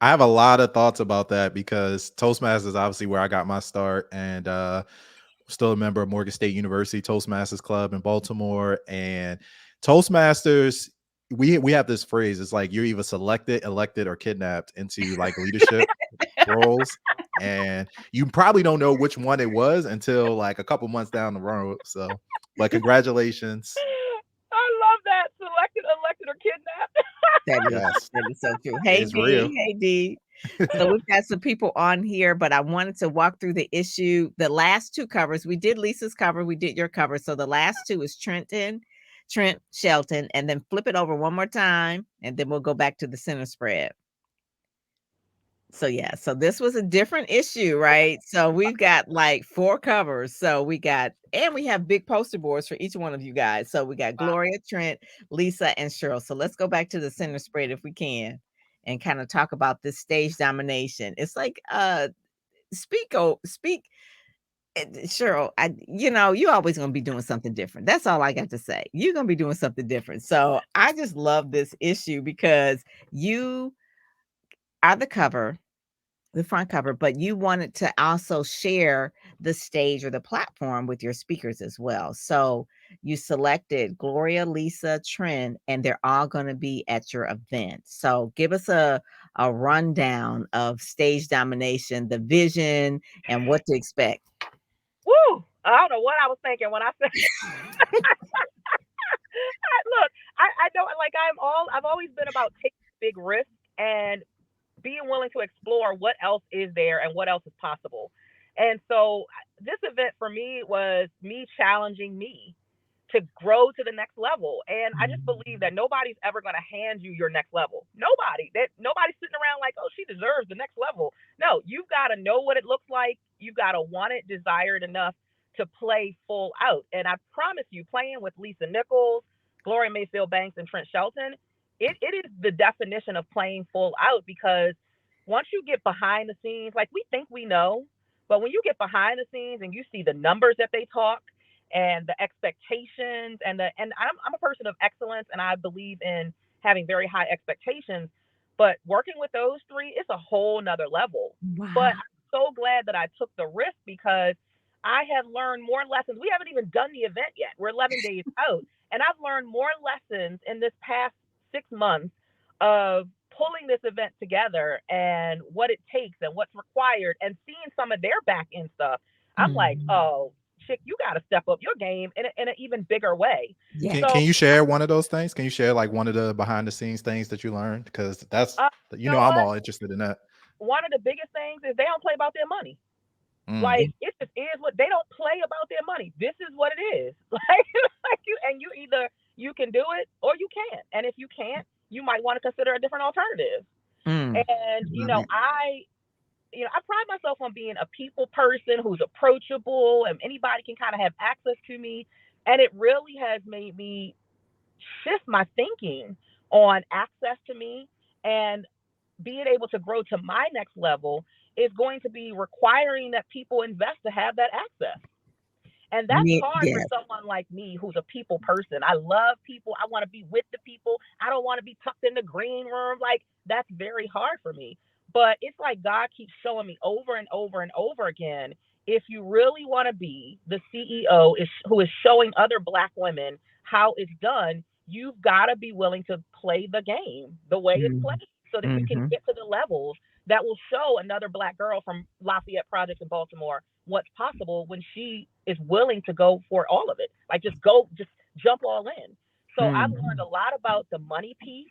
I have a lot of thoughts about that because Toastmasters is obviously where I got my start, and still a member of Morgan State University Toastmasters Club in Baltimore. And Toastmasters, we have this phrase. It's like you're either selected, elected, or kidnapped into like leadership roles, and you probably don't know which one it was until like a couple months down the road. So, but congratulations. I love that. Selected, elected, or kidnapped. Yes, That is so true. Hey it's real. D, hey D. So we've got some people on here, but I wanted to walk through the issue. The last two covers, we did Lisa's cover, we did your cover. So the last two is Trent Shelton, and then flip it over one more time, and then we'll go back to the center spread. So yeah, so this was a different issue, right? So we've got like four covers. So we have big poster boards for each one of you guys. So we got Wow. Gloria, Trent, Lisa, and Cheryl. So let's go back to the center spread if we can and kind of talk about this stage domination. It's like speak Cheryl, you always gonna be doing something different. That's all I got to say. You're gonna be doing something different. So I just love this issue because you are the front cover, but you wanted to also share the stage or the platform with your speakers as well. So you selected Gloria, Lisa, Trent, and they're all going to be at your event. So give us a rundown of stage domination, the vision, and what to expect. Woo! I don't know what I was thinking when I said. Look, I don't like. I've always been about taking big risks and being willing to explore what else is there and what else is possible. And so this event for me was me challenging me to grow to the next level. And I just believe that nobody's ever going to hand you your next level. Nobody's sitting around like, oh, she deserves the next level. No, you've got to know what it looks like. You've got to want it, desire it enough to play full out. And I promise you, playing with Lisa Nichols, Gloria Mayfield Banks and Trent Shelton, it is the definition of playing full out because once you get behind the scenes, like we think we know, but when you get behind the scenes and you see the numbers that they talk and the expectations and I'm a person of excellence and I believe in having very high expectations, but working with those three, it's a whole nother level. But Wow. I'm so glad that I took the risk because I have learned more lessons. We haven't even done the event yet. We're 11 days out. And I've learned more lessons in this past 6 months of pulling this event together and what it takes and what's required and seeing some of their back end stuff. I'm like, Mhm. oh, chick, you got to step up your game in an even bigger way. Yes. So, Can you share one of those things? Can you share like one of the behind the scenes things that you learned? Because that's you know I'm what? all interested in that. One of the biggest things is they don't play about their money. Mm. Like it just is what they don't play about their money. This is what it is. Like you and you either you can do it or you can't. And if you can't, you might want to consider a different alternative. Mm. And Love it. I pride myself on being a people person who's approachable and anybody can kind of have access to me. And it really has made me shift my thinking on access to me and being able to grow to my next level is going to be requiring that people invest to have that access. And that's hard for Yes. someone like me who's a people person. I love people. I want to be with the people. I don't want to be tucked in the green room. Like, that's very hard for me. But it's like God keeps showing me over and over and over again. If you really want to be the CEO who is showing other Black women how it's done, you've got to be willing to play the game the way it's Mm. played so that you can Mhm. get to the levels that will show another Black girl from Lafayette Projects in Baltimore what's possible when she is willing to go for all of it. Like just jump all in. So I've learned Mhm. a lot about the money piece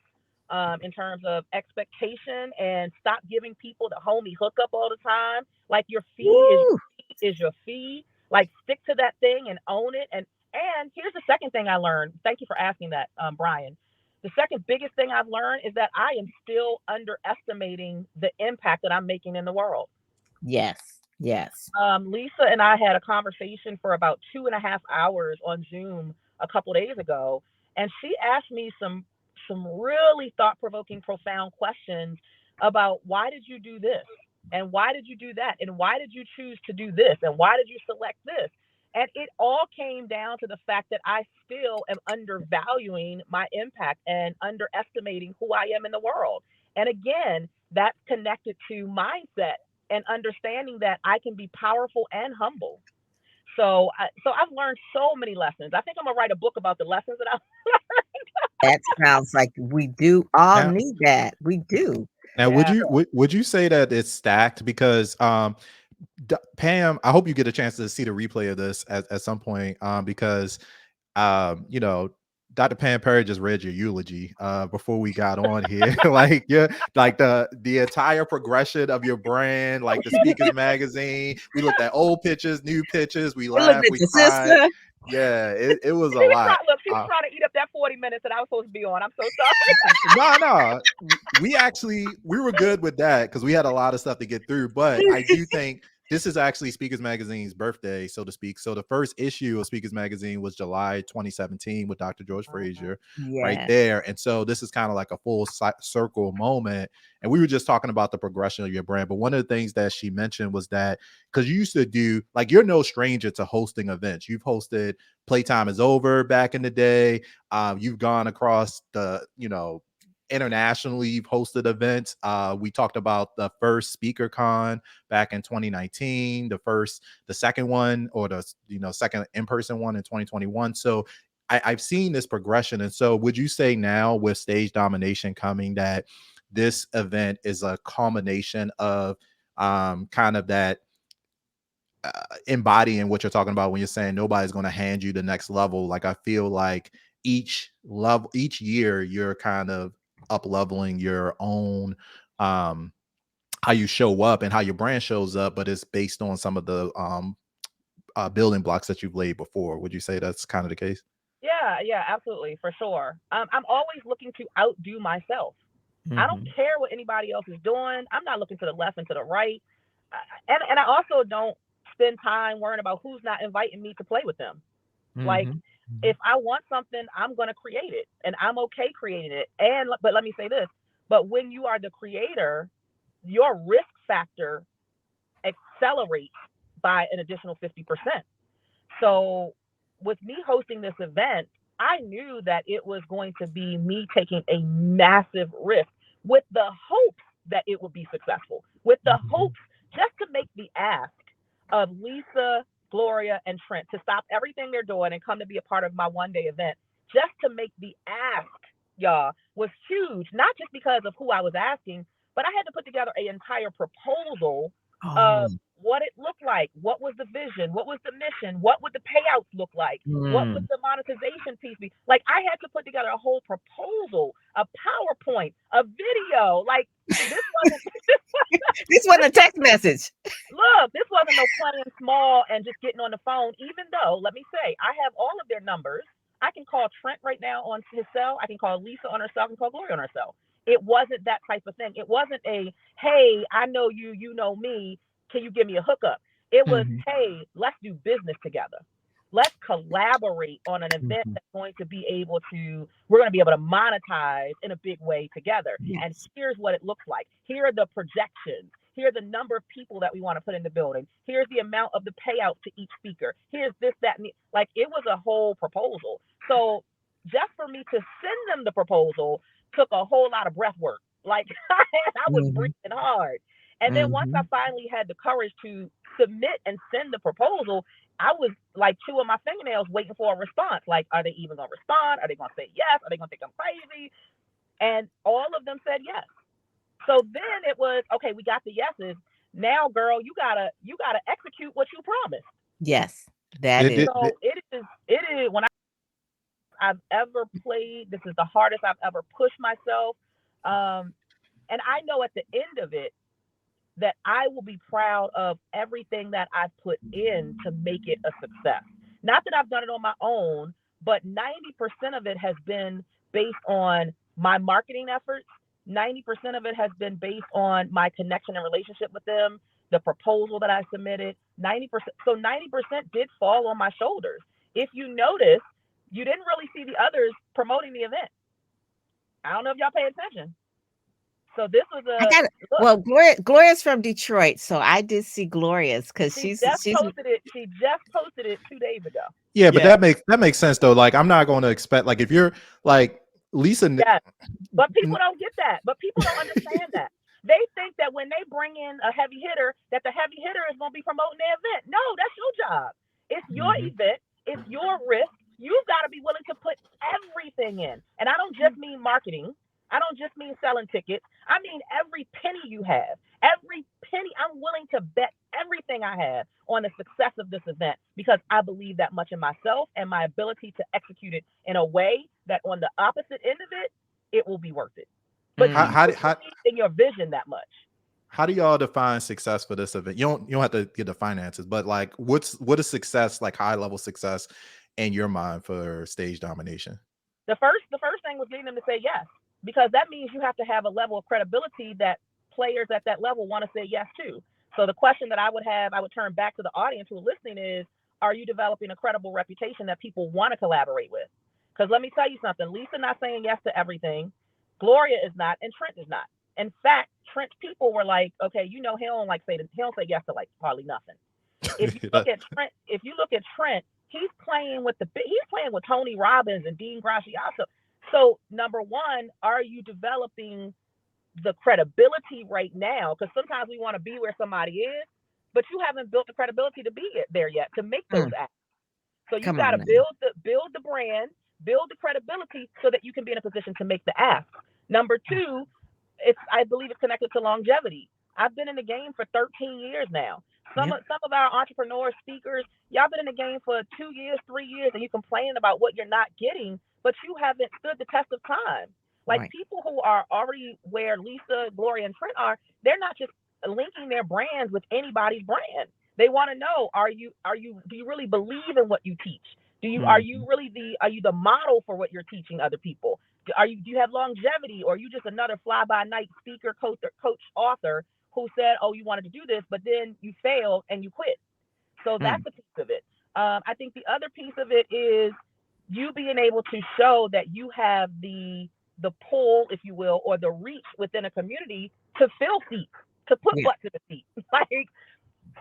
in terms of expectation and stop giving people the homie hookup all the time. Like Woo. is your fee. Like stick to that thing and own it. And here's the second thing I learned. Thank you for asking that, Brian. The second biggest thing I've learned is that I am still underestimating the impact that I'm making in the world. Yes. Yes. Lisa and I had a conversation for about 2.5 hours on Zoom a couple days ago, and she asked me some really thought provoking, profound questions about why did you do this, and why did you do that, and why did you choose to do this, and why did you select this, and it all came down to the fact that I still am undervaluing my impact and underestimating who I am in the world. And again, that's connected to mindset and understanding that I can be powerful and humble. So I've learned so many lessons. I think I'm gonna write a book about the lessons that I've That sounds like we do all Now, need that. We do. now, yeah. would you say that it's stacked? Because Pam, I hope you get a chance to see the replay of this at some point, because you know, Dr. Pam Perry just read your eulogy before we got on here. Like, yeah, like the entire progression of your brand, like the Speakers Magazine. We looked at old pictures, new pictures, we We looked laughed, at we your cried. sister. Yeah, it was a lot. She was trying to eat up that 40 minutes that I was supposed to be on. I'm so sorry. No, no. We were good with that because we had a lot of stuff to get through. But I do think this is actually Speakers Magazine's birthday, so to speak. So the first issue of Speakers Magazine was July 2017 with Dr. George Frazier, right Yeah. there. And so this is kind of like a full circle moment. And we were just talking about the progression of your brand. But one of the things that she mentioned was that because you used to do, like, you're no stranger to hosting events. You've hosted Playtime is Over back in the day. You've gone across the, internationally, you've hosted events. We talked about the first Speaker Con back in 2019, the second one, or the second in-person one in 2021. So I've seen this progression. And so would you say now with Stage Domination coming that this event is a culmination of kind of that embodying what you're talking about when you're saying nobody's going to hand you the next level? Like, I feel like each year you're kind of up leveling your own how you show up and how your brand shows up, but it's based on some of the building blocks that you've laid before. Would you say that's kind of the case? Yeah, yeah, absolutely, for sure. I'm always looking to outdo myself. I don't Mhm. care what anybody else is doing. I'm not looking to the left and to the right. And I also don't spend time worrying about who's not inviting me to play with them. Like, Mhm. If I want something, I'm going to create it, and I'm okay creating it. And but let me say this: but when you are the creator, your risk factor accelerates by an additional 50%. So with me hosting this event, I knew that it was going to be me taking a massive risk with the hopes that it would be successful, with the hopes just to make the ask of Lisa, Gloria, and Trent to stop everything they're doing and come to be a part of my 1 day event, just to make the ask, y'all, was huge. Not just because of who I was asking, but I had to put together an entire proposal Oh. of what it looked like, what was the vision, what was the mission, what would the payouts look like, what would Mm. the monetization piece be. Like I had to put together a whole proposal, a PowerPoint, a video. Like this wasn't This wasn't a text message. look, this wasn't no playing small and just getting on the phone. Even though, let me say, I have all of their numbers. I can call Trent right now on his cell. I can call Lisa on her cell. I can call Gloria on her cell. It wasn't that type of thing. It wasn't a, hey, I know you, you know me. Can you give me a hookup? It was, Mhm. hey, let's do business together. Let's collaborate on an event Mhm. that's going to be able to, we're going to be able to monetize in a big way together. And Yes. here's what it looks like. Here are the projections. Here's the number of people that we want to put in the building. Here's the amount of the payout to each speaker. Here's this, that, and like it was a whole proposal. So just for me to send them the proposal took a whole lot of breath work. Like I was Mhm. breathing hard. And then once I Mhm. finally had the courage to submit and send the proposal, I was like chewing my fingernails waiting for a response. Like, are they even gonna respond? Are they gonna say yes? Are they gonna think I'm crazy? And all of them said yes. So then it was okay. We got the yeses. Now, girl, you gotta execute what you promised. Yes, that Did, is. did, did So it is when I've ever played. This is the hardest I've ever pushed myself. Um, and I know at the end of it that I will be proud of everything that I've put in to make it a success. Not that I've done it on my own, but 90% of it has been based on my marketing efforts. 90% of it has been based on my connection and relationship with them, the proposal that I submitted. 90%. So 90% did fall on my shoulders. If you notice, you didn't really see the others promoting the event. I don't know if y'all pay attention. So this was I a got it. look. Well, Gloria's from Detroit, so I did see Gloria's because She she's just she's posted it. She just posted it 2 days ago. yeah, but yeah. that makes sense though. Like I'm not going to expect like if you're like Lisa. Yes. But people don't get that. But people don't understand that. They think that when they bring in a heavy hitter, that the heavy hitter is going to be promoting their event. No, that's your job. It's your Mhm. event. It's your risk. You've got to be willing to put everything in. And I don't just mean marketing. I don't just mean selling tickets. I mean every penny you have. Every penny. I'm willing to bet everything I have on the success of this event because I believe that much in myself and my ability to execute it in a way that on the opposite end of it, it will be worth it. But how, you Mm. how, do- how, believe in your vision that much. how do y'all define success for this event? You don't have to get the finances, but like what is success, like high level success in your mind for stage domination? The first thing was getting them to say yes, because that means you have to have a level of credibility that players at that level want to say yes to. So the question that I would turn back to the audience who are listening is, are you developing a credible reputation that people want to collaborate with? Because let me tell you something, Lisa not saying yes to everything, Gloria is not, and Trent is not. In fact, Trent's people were like, okay, he don't say yes to like hardly nothing. If you look at Trent, he's playing with Tony Robbins and Dean Graciaso. So number one, are you developing the credibility right now? Because sometimes we want to be where somebody is, but you haven't built the credibility to be there yet to make those Mm. acts. So you Come got on to now. build the brand, build the credibility so that you can be in a position to make the ask. Number two, I believe it's connected to longevity. I've been in the game for 13 years now. Some Yep. of some of our entrepreneurs, speakers, y'all been in the game for 2 years, 3 years, and you complaining about what you're not getting, but you haven't stood the test of time. Like Right. people who are already where Lisa, Gloria, and Trent are, they're not just linking their brands with anybody's brand. They want to know, do you really believe in what you teach? Mhm. Are you the model for what you're teaching other people? Do you have longevity, or are you just another fly by night speaker, coach, author who said, oh, you wanted to do this, but then you failed and you quit? So that's Mm. a piece of it. I think the other piece of it is you being able to show that you have the pull, if you will, or the reach within a community to fill seats, to put Yeah. butts in the seat. Like,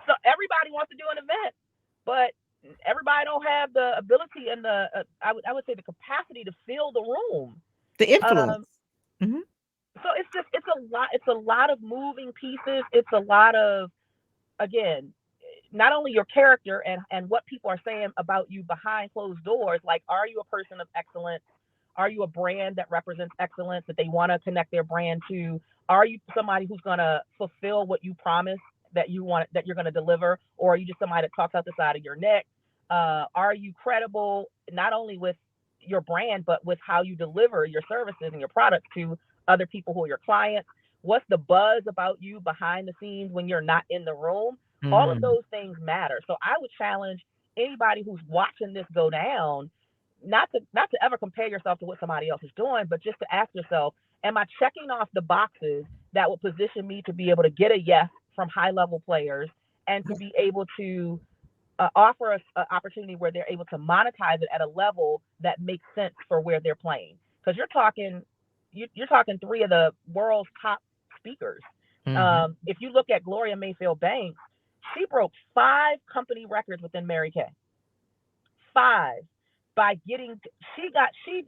so everybody wants to do an event, but everybody don't have the ability and the I would say the capacity to fill the room. The influence. Um, Hmm. so it's a lot of moving pieces. It's a lot of, again, not only your character and what people are saying about you behind closed doors. Like, are you a person of excellence? Are you a brand that represents excellence that they want to connect their brand to? Are you somebody who's going to fulfill what you promise that you're going to deliver, or are you just somebody that talks out the side of your neck? Are you credible not only with your brand but with how you deliver your services and your products to other people who are your clients? What's the buzz about you behind the scenes when you're not in the room? All of Mm. those things matter. So I would challenge anybody who's watching this go down not to ever compare yourself to what somebody else is doing, but just to ask yourself, am I checking off the boxes that will position me to be able to get a yes from high level players and to be able to offer us an opportunity where they're able to monetize it at a level that makes sense for where they're playing. Because you're talking three of the world's top speakers. Hmm. If you look at Gloria Mayfield Banks, she broke 5 company records within Mary Kay. 5 by getting she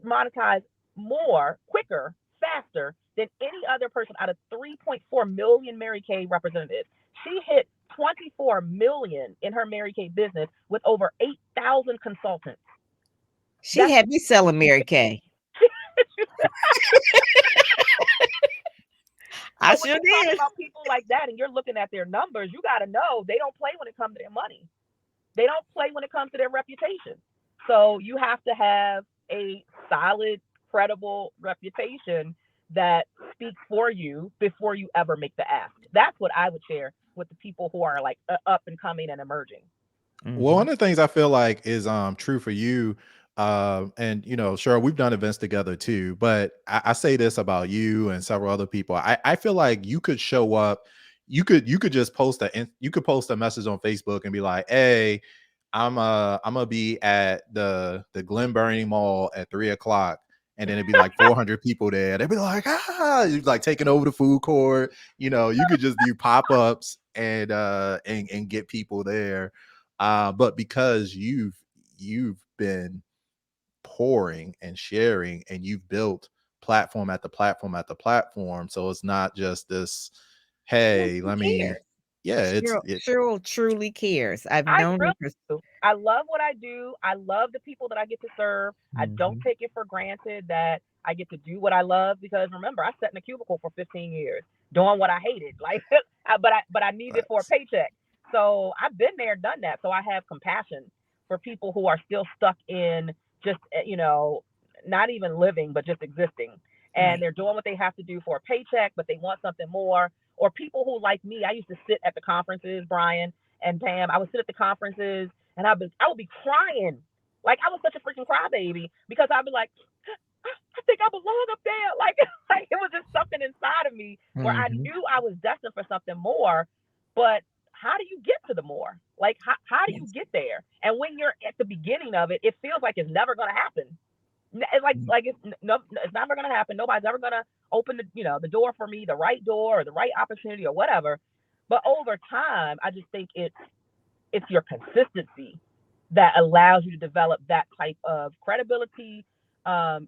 monetized more quicker, faster than any other person out of 3.4 million Mary Kay representatives. She hit 24 million in her Mary Kay business with over 8,000 consultants. She That's had me selling Mary Kay. I so when sure you talk did. about people like that and you're looking at their numbers, you got to know they don't play when it comes to their money. They don't play when it comes to their reputation. So you have to have a solid, credible reputation that speaks for you before you ever make the ask. That's what I would share with the people who are like up and coming and emerging. Well, Hmm. one of the things I feel like is true for you, and sure, we've done events together too. But I say this about you and several other people. I feel like you could show up, you could just you could post a message on Facebook and be like, "Hey, I'm gonna be at the Glen Burnie Mall at 3 o'clock." And then it'd be like 400 people there. They'd be like, you're like taking over the food court. You could just do pop-ups and get people there, but because you've been pouring and sharing and you've built platform at the platform at the platform, so it's not just this, Well, hey, she let me, cares. yeah, Cheryl truly cares. I've I known her really for. do. I love what I do. I love the people that I get to serve. I don't Mhm. take it for granted that I get to do what I love because remember, I sat in a cubicle for 15 years doing what I hated. Like, but I needed it for a facts. paycheck. So I've been there, done that. So I have compassion for people who are still stuck in just not even living, but just existing. And Right. they're doing what they have to do for a paycheck, but they want something more. Or people who, like me, I used to sit at the conferences, Brian and Pam. I would sit at the conferences and I would be crying. Like I was such a freaking crybaby because I'd be like, I think I belong up there. Like, like it was just something inside of me where I Mhm. knew I was destined for something more. But how do you get to the more? Like, how do you Yes. get there? And when you're at the beginning of it, it feels like it's never going to happen. It's Mm. like it's no, it's never going to happen. Nobody's ever going to open the door for me, the right door or the right opportunity or whatever. But over time, I just think it's your consistency that allows you to develop that type of credibility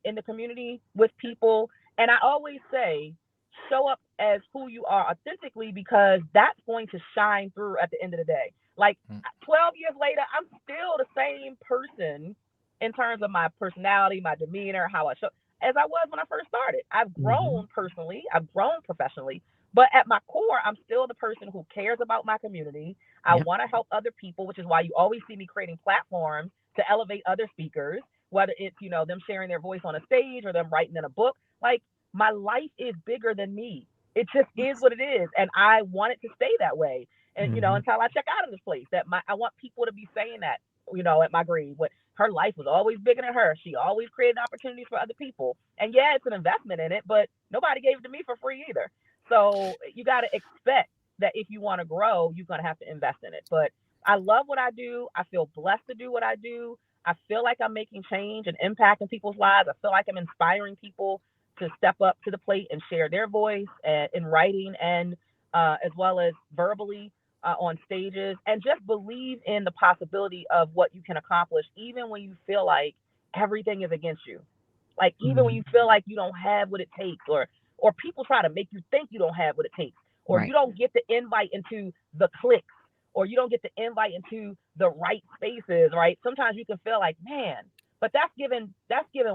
in the community with people. And I always say, show up as who you are authentically because that's going to shine through at the end of the day. Like Mm. 12 years later, I'm still the same person in terms of my personality, my demeanor, how I show as I was when I first started. I've Mhm. grown personally, I've grown professionally, but at my core, I'm still the person who cares about my community. I Yep. want to help other people, which is why you always see me creating platforms to elevate other speakers, whether it's, them sharing their voice on a stage or them writing in a book. Like my life is bigger than me. It just is Yes. what it is. And I want it to stay that way. And, Mhm. until I check out of this place, I want people to be saying that, at my grave. What her life was always bigger than her. She always created opportunities for other people. And yeah, it's an investment in it, but nobody gave it to me for free either. So you got to expect that if you want to grow, you're going to have to invest in it. But I love what I do. I feel blessed to do what I do. I feel like I'm making change and impact in people's lives. I feel like I'm inspiring people to step up to the plate and share their voice in writing and as well as verbally on stages, and just believe in the possibility of what you can accomplish, even when you feel like everything is against you. Like even when Mhm. you feel like you don't have what it takes, or people try to make you think you don't have what it takes, or you Right. don't get the invite into the cliques, or you don't get the invite into the right spaces, right? Sometimes you can feel like, man, but that's given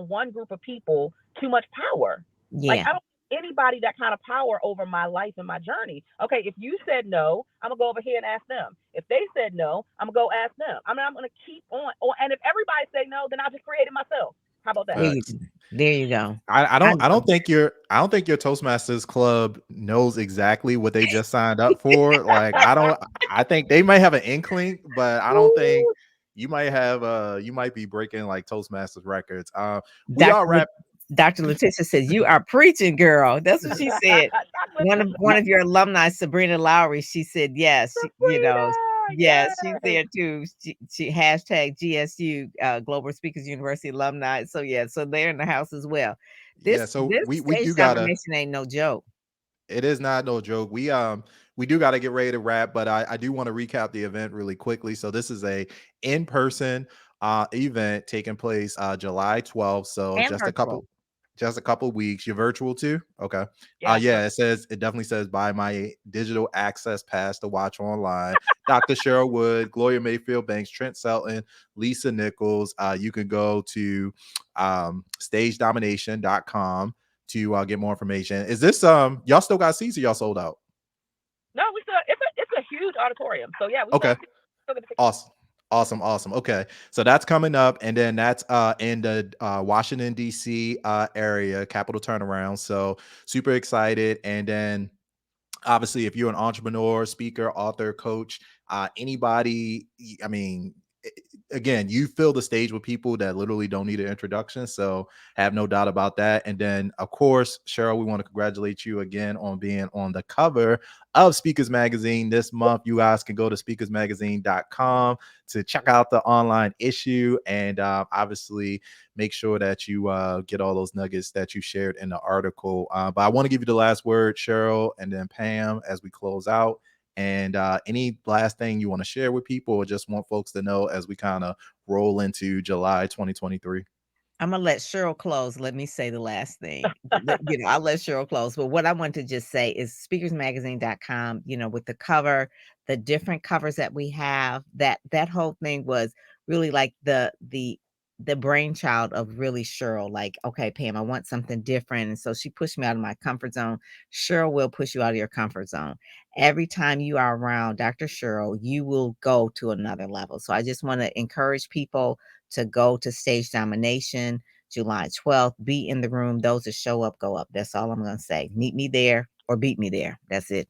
one group of people too much power. Like Yeah. I don't give anybody that kind of power over my life and my journey. Okay, if you said no, I'm gonna go over here and ask them. If they said no, I'm gonna go ask them. I mean, I'm gonna keep on. Or, and if everybody say no, then I'll just create it myself. How about that? There you Facts. there you go. I I don't I don't think your Toastmasters club knows exactly what they just signed up for. Like I think they might have an inkling, but I don't think Ooh, you might be breaking like Toastmasters records. We Dr. are La- rap Dr. Letitia says, "You are preaching, girl." That's what she said. Dr. One Letitia, of your alumni, Sabrina Lowry, she said, yes, Sabrina, yes, she's yes. there too. She hashtag GSU, Global Speakers University alumni. So yeah, so they're in the house as well. yeah, so This we stage do gotta domination ain't no joke. it is not no joke. We do got to get ready to wrap, but I do want to recap the event really quickly. So this is a in-person event taking place July 12th. So And virtual. just a couple weeks. You're virtual too? Okay. Yes, Yeah, it definitely says buy my digital access pass to watch online. Dr. Cheryl Wood, Gloria Mayfield Banks, Trent Selton, Lisa Nichols. You can go to stagedomination.com to get more information. Is this y'all still got seats or y'all sold out? no, we still it's a huge auditorium. So yeah, we Okay. still get the tickets. Awesome. Awesome. Okay. So that's coming up. And then that's in the Washington, DC area, Capital Turnaround. So super excited. And then obviously if you're an entrepreneur, speaker, author, coach, anybody, I mean, again, you fill the stage with people that literally don't need an introduction, so have no doubt about that. And then of course, Cheryl, we want to congratulate you again on being on the cover of Speakers Magazine this month. You guys can go to speakersmagazine.com to check out the online issue, and obviously make sure that you get all those nuggets that you shared in the article. But I want to give you the last word, Cheryl, and then Pam, as we close out. And any last thing you want to share with people, or just want folks to know as we kind of roll into July 2023? I'm gonna let Cheryl close. Let me say the last thing. I'll let Cheryl close. But what I want to just say is speakersmagazine.com, with the cover, the different covers that we have, that whole thing was really like the brainchild of really Cheryl. Like, okay, Pam, I want something different. And so she pushed me out of my comfort zone. Cheryl will push you out of your comfort zone. Every time you are around Dr. Cheryl, you will go to another level. So I just want to encourage people to go to Stage Domination July 12th. Be in the room. Those that show up, go up. That's all I'm going to say. Meet me there or beat me there. That's it.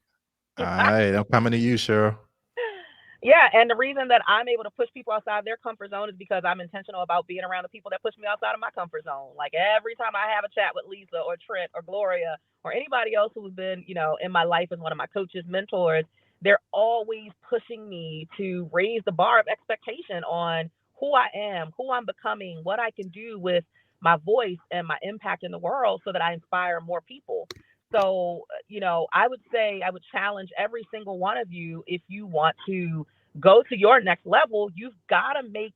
All right, I'm coming to you, Cheryl. Yeah, and the reason that I'm able to push people outside their comfort zone is because I'm intentional about being around the people that push me outside of my comfort zone. Like every time I have a chat with Lisa or Trent or Gloria or anybody else who's been, in my life as one of my coaches, mentors, they're always pushing me to raise the bar of expectation on who I am, who I'm becoming, what I can do with my voice and my impact in the world so that I inspire more people. So, I would say I would challenge every single one of you, if you want to go to your next level, you've got to make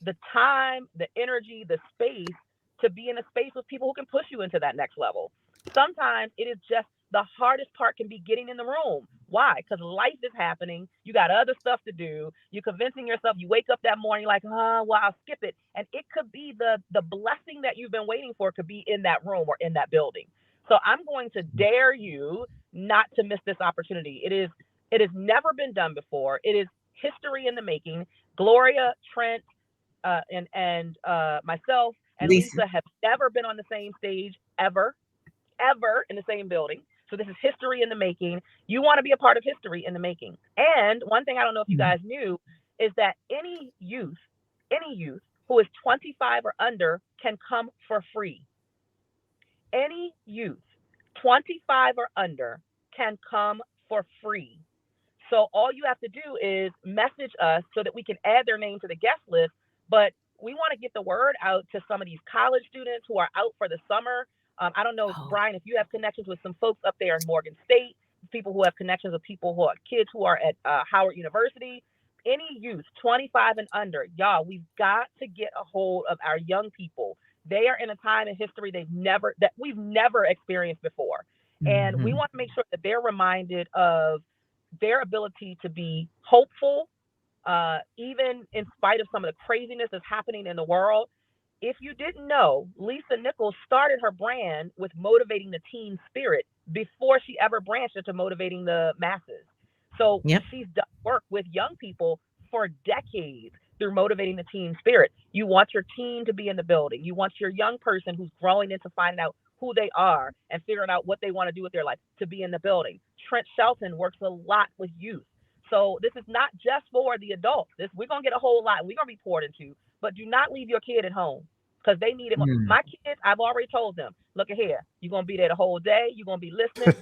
the time, the energy, the space to be in a space with people who can push you into that next level. Sometimes it is just the hardest part can be getting in the room. Why? Because life is happening. You got other stuff to do. You're convincing yourself. You wake up that morning like, oh, well, I'll skip it. And it could be the blessing that you've been waiting for could be in that room or in that building. So I'm going to dare you not to miss this opportunity. It has never been done before. It is history in the making. Gloria, Trent, and myself and Lisa, Lisa have never been on the same stage ever in the same building. So this is history in the making. You want to be a part of history in the making. And one thing I don't know if you guys knew is that any youth who is 25 or under can come for free. Any youth 25 or under can come for free. So all you have to do is message us so that we can add their name to the guest list. But we want to get the word out to some of these college students who are out for the summer. I don't know, Oh, Brian, if you have connections with some folks up there in Morgan State, people who have connections with people who are kids who are at Howard University, any youth 25 and under, y'all, we've got to get a hold of our young people. They are in a time in history that we've never experienced before. And we mhm. want to make sure that they're reminded of their ability to be hopeful, even in spite of some of the craziness that's happening in the world. If you didn't know, Lisa Nichols started her brand with motivating the teen spirit before she ever branched into motivating the masses. So Yep. she's done work with young people for decades through motivating the teen spirit. You want your teen to be in the building. You want your young person who's growing into finding out who they are and figuring out what they want to do with their life to be in the building. Trent Shelton works a lot with youth. So this is not just for the adults. This we're gonna get a whole lot. We're gonna be poured into, but do not leave your kid at home because they need it. Mm. My kids, I've already told them, look at here, you're gonna be there the whole day. You're gonna be listening.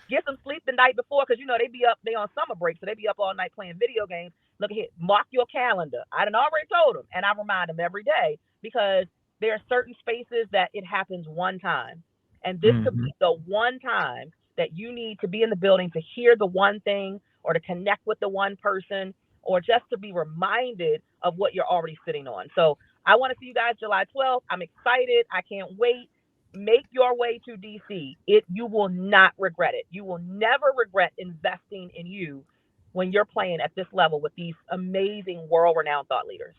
Get some sleep the night before because they be up. They on summer break, so they be up all night playing video games. Look at here, mark your calendar. I done already told them, and I remind them every day because there are certain spaces that it happens one time, and this could Mhm. be the one time that you need to be in the building to hear the one thing or to connect with the one person or just to be reminded of what you're already sitting on. So I want to see you guys July 12th. I'm excited. I can't wait. Make your way to DC. You will not regret it. You will never regret investing in you when you're playing at this level with these amazing world-renowned thought leaders.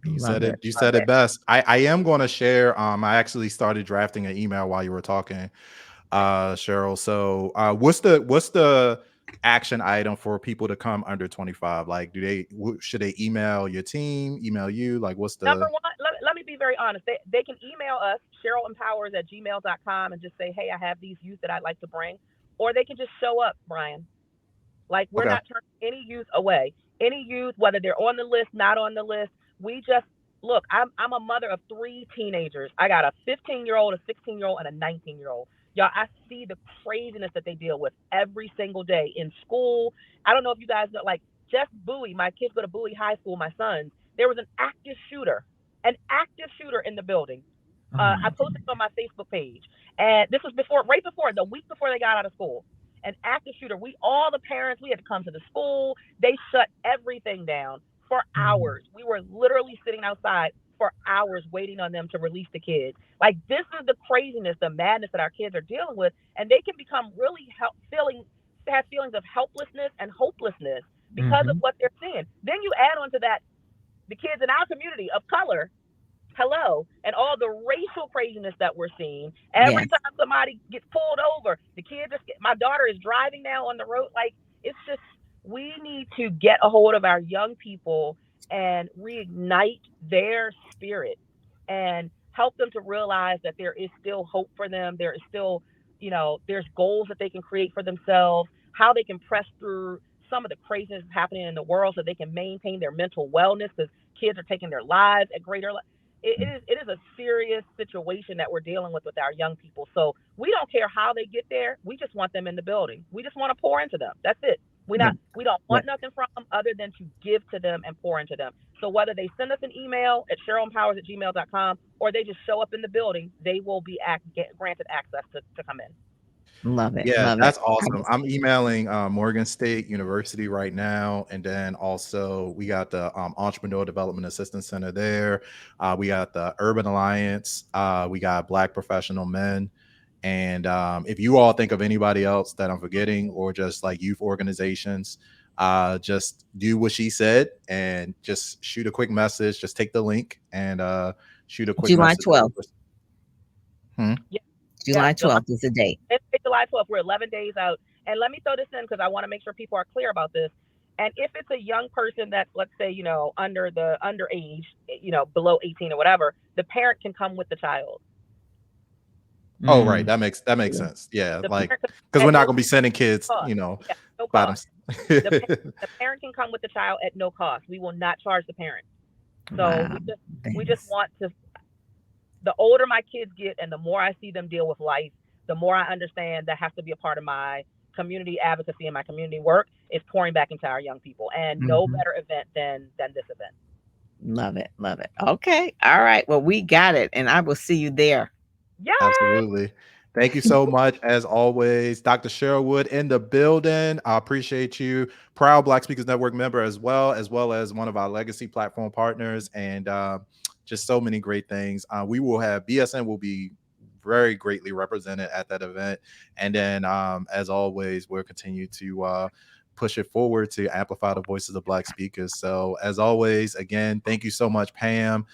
You Love said it. it. You Love said it it. best. I am going to share. I actually started drafting an email while you were talking, Cheryl. So, what's the action item for people to come under 25? Like, should they email your team? Email you? Like, what's Number the? one, let me be very honest. They can email us, CherylEmpowers@gmail.com, and just say, hey, I have these youth that I'd like to bring. Or they can just show up, Brian. Like we're Okay. not turning any youth away. Any youth, whether they're on the list, not on the list, we just look. I'm a mother of three teenagers. I got a 15-year-old, a 16-year-old, and a 19-year-old. Y'all, I see the craziness that they deal with every single day in school. I don't know if you guys know, like just Bowie. My kids go to Bowie High School. My sons. There was an active shooter in the building. Oh my I posted it on my Facebook page, and this was right before the week before they got out of school. An active shooter. All the parents, we had to come to the school. They shut everything down for Mhm. hours. We were literally sitting outside for hours waiting on them to release the kids. Like this is the craziness, the madness that our kids are dealing with, and they can become really have feelings of helplessness and hopelessness because of Mhm. what they're seeing. Then you add on to that the kids in our community of color, hello, and all the racial craziness that we're seeing. Every Yes. time somebody gets pulled over, the kids my daughter is driving now on the road. Like it's just we need to get a hold of our young people and reignite their spirit and help them to realize that there is still hope for them. There is still, there's goals that they can create for themselves, how they can press through some of the craziness happening in the world so they can maintain their mental wellness because kids are taking their lives at greater it is a serious situation that we're dealing with our young people. So we don't care how they get there. We just want them in the building. We just want to pour into them. That's it. Yep. We don't Yep. want nothing from them other than to give to them and pour into them. So whether they send us an email at CherylEmpowers@gmail.com or they just show up in the building, they will be granted access to come in. Love it. Yeah, Love it. that's I awesome. just I'm emailing Morgan State University right now, and then also we got the Entrepreneur Development Assistance Center there. We got the Urban Alliance. We got Black Professional Men. And if you all think of anybody else that I'm forgetting, or just like youth organizations, just do what she said and just shoot a quick message. Just take the link and shoot a quick July message 12th. over. Hmm? Yeah, yeah. July 12th is the date. It's July 12th. We're 11 days out. And let me throw this in because I want to make sure people are clear about this. And if it's a young person that, let's say, underage, below 18 or whatever, the parent can come with the child. Oh, right. Mm. That makes sense. Yeah, The like parent because we're at not no gonna be sending kids, cost. Yeah, no by cost. The them. the parent can come with the child at no cost. We will not charge the parent. So Wow. we just Thanks. want to. The older my kids get, and the more I see them deal with life, the more I understand that has to be a part of my community advocacy and my community work is pouring back into our young people. And no Mhm. better event than this event. Love it. Love it. Okay. All right. Well, we got it. And I will see you there. Yes. Absolutely. Thank you so much, as always. Dr. Cheryl Wood in the building. I appreciate you. Proud Black Speakers Network member as well as one of our legacy platform partners, and just so many great things. We will have BSN will be very greatly represented at that event. And then, as always, we'll continue to push it forward to amplify the voices of Black speakers. So, as always, again, thank you so much, Pam.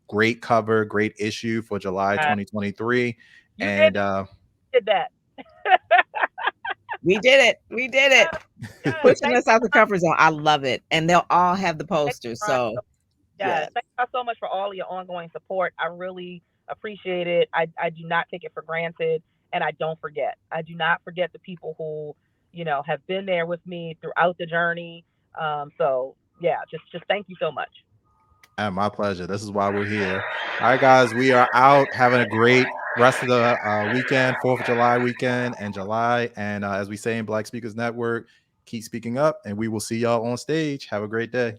Great cover, great issue for July Uh, 2023. you And did that. We did it. We did it. Yes, yes. Pushing us out the comfort zone. I love it. And they'll all have the Thank posters. you, Brian. So, Yes, yeah. thank you so much for all of your ongoing support. I really appreciate it. I do not take it for granted, and I don't forget. I do not forget the people who, have been there with me throughout the journey. So yeah, just thank you so much. my pleasure. This is why we're here. All right, guys, we are out having a great rest of the weekend, 4th of July weekend and July. And as we say in Black Speakers Network, keep speaking up, and we will see y'all on stage. Have a great day.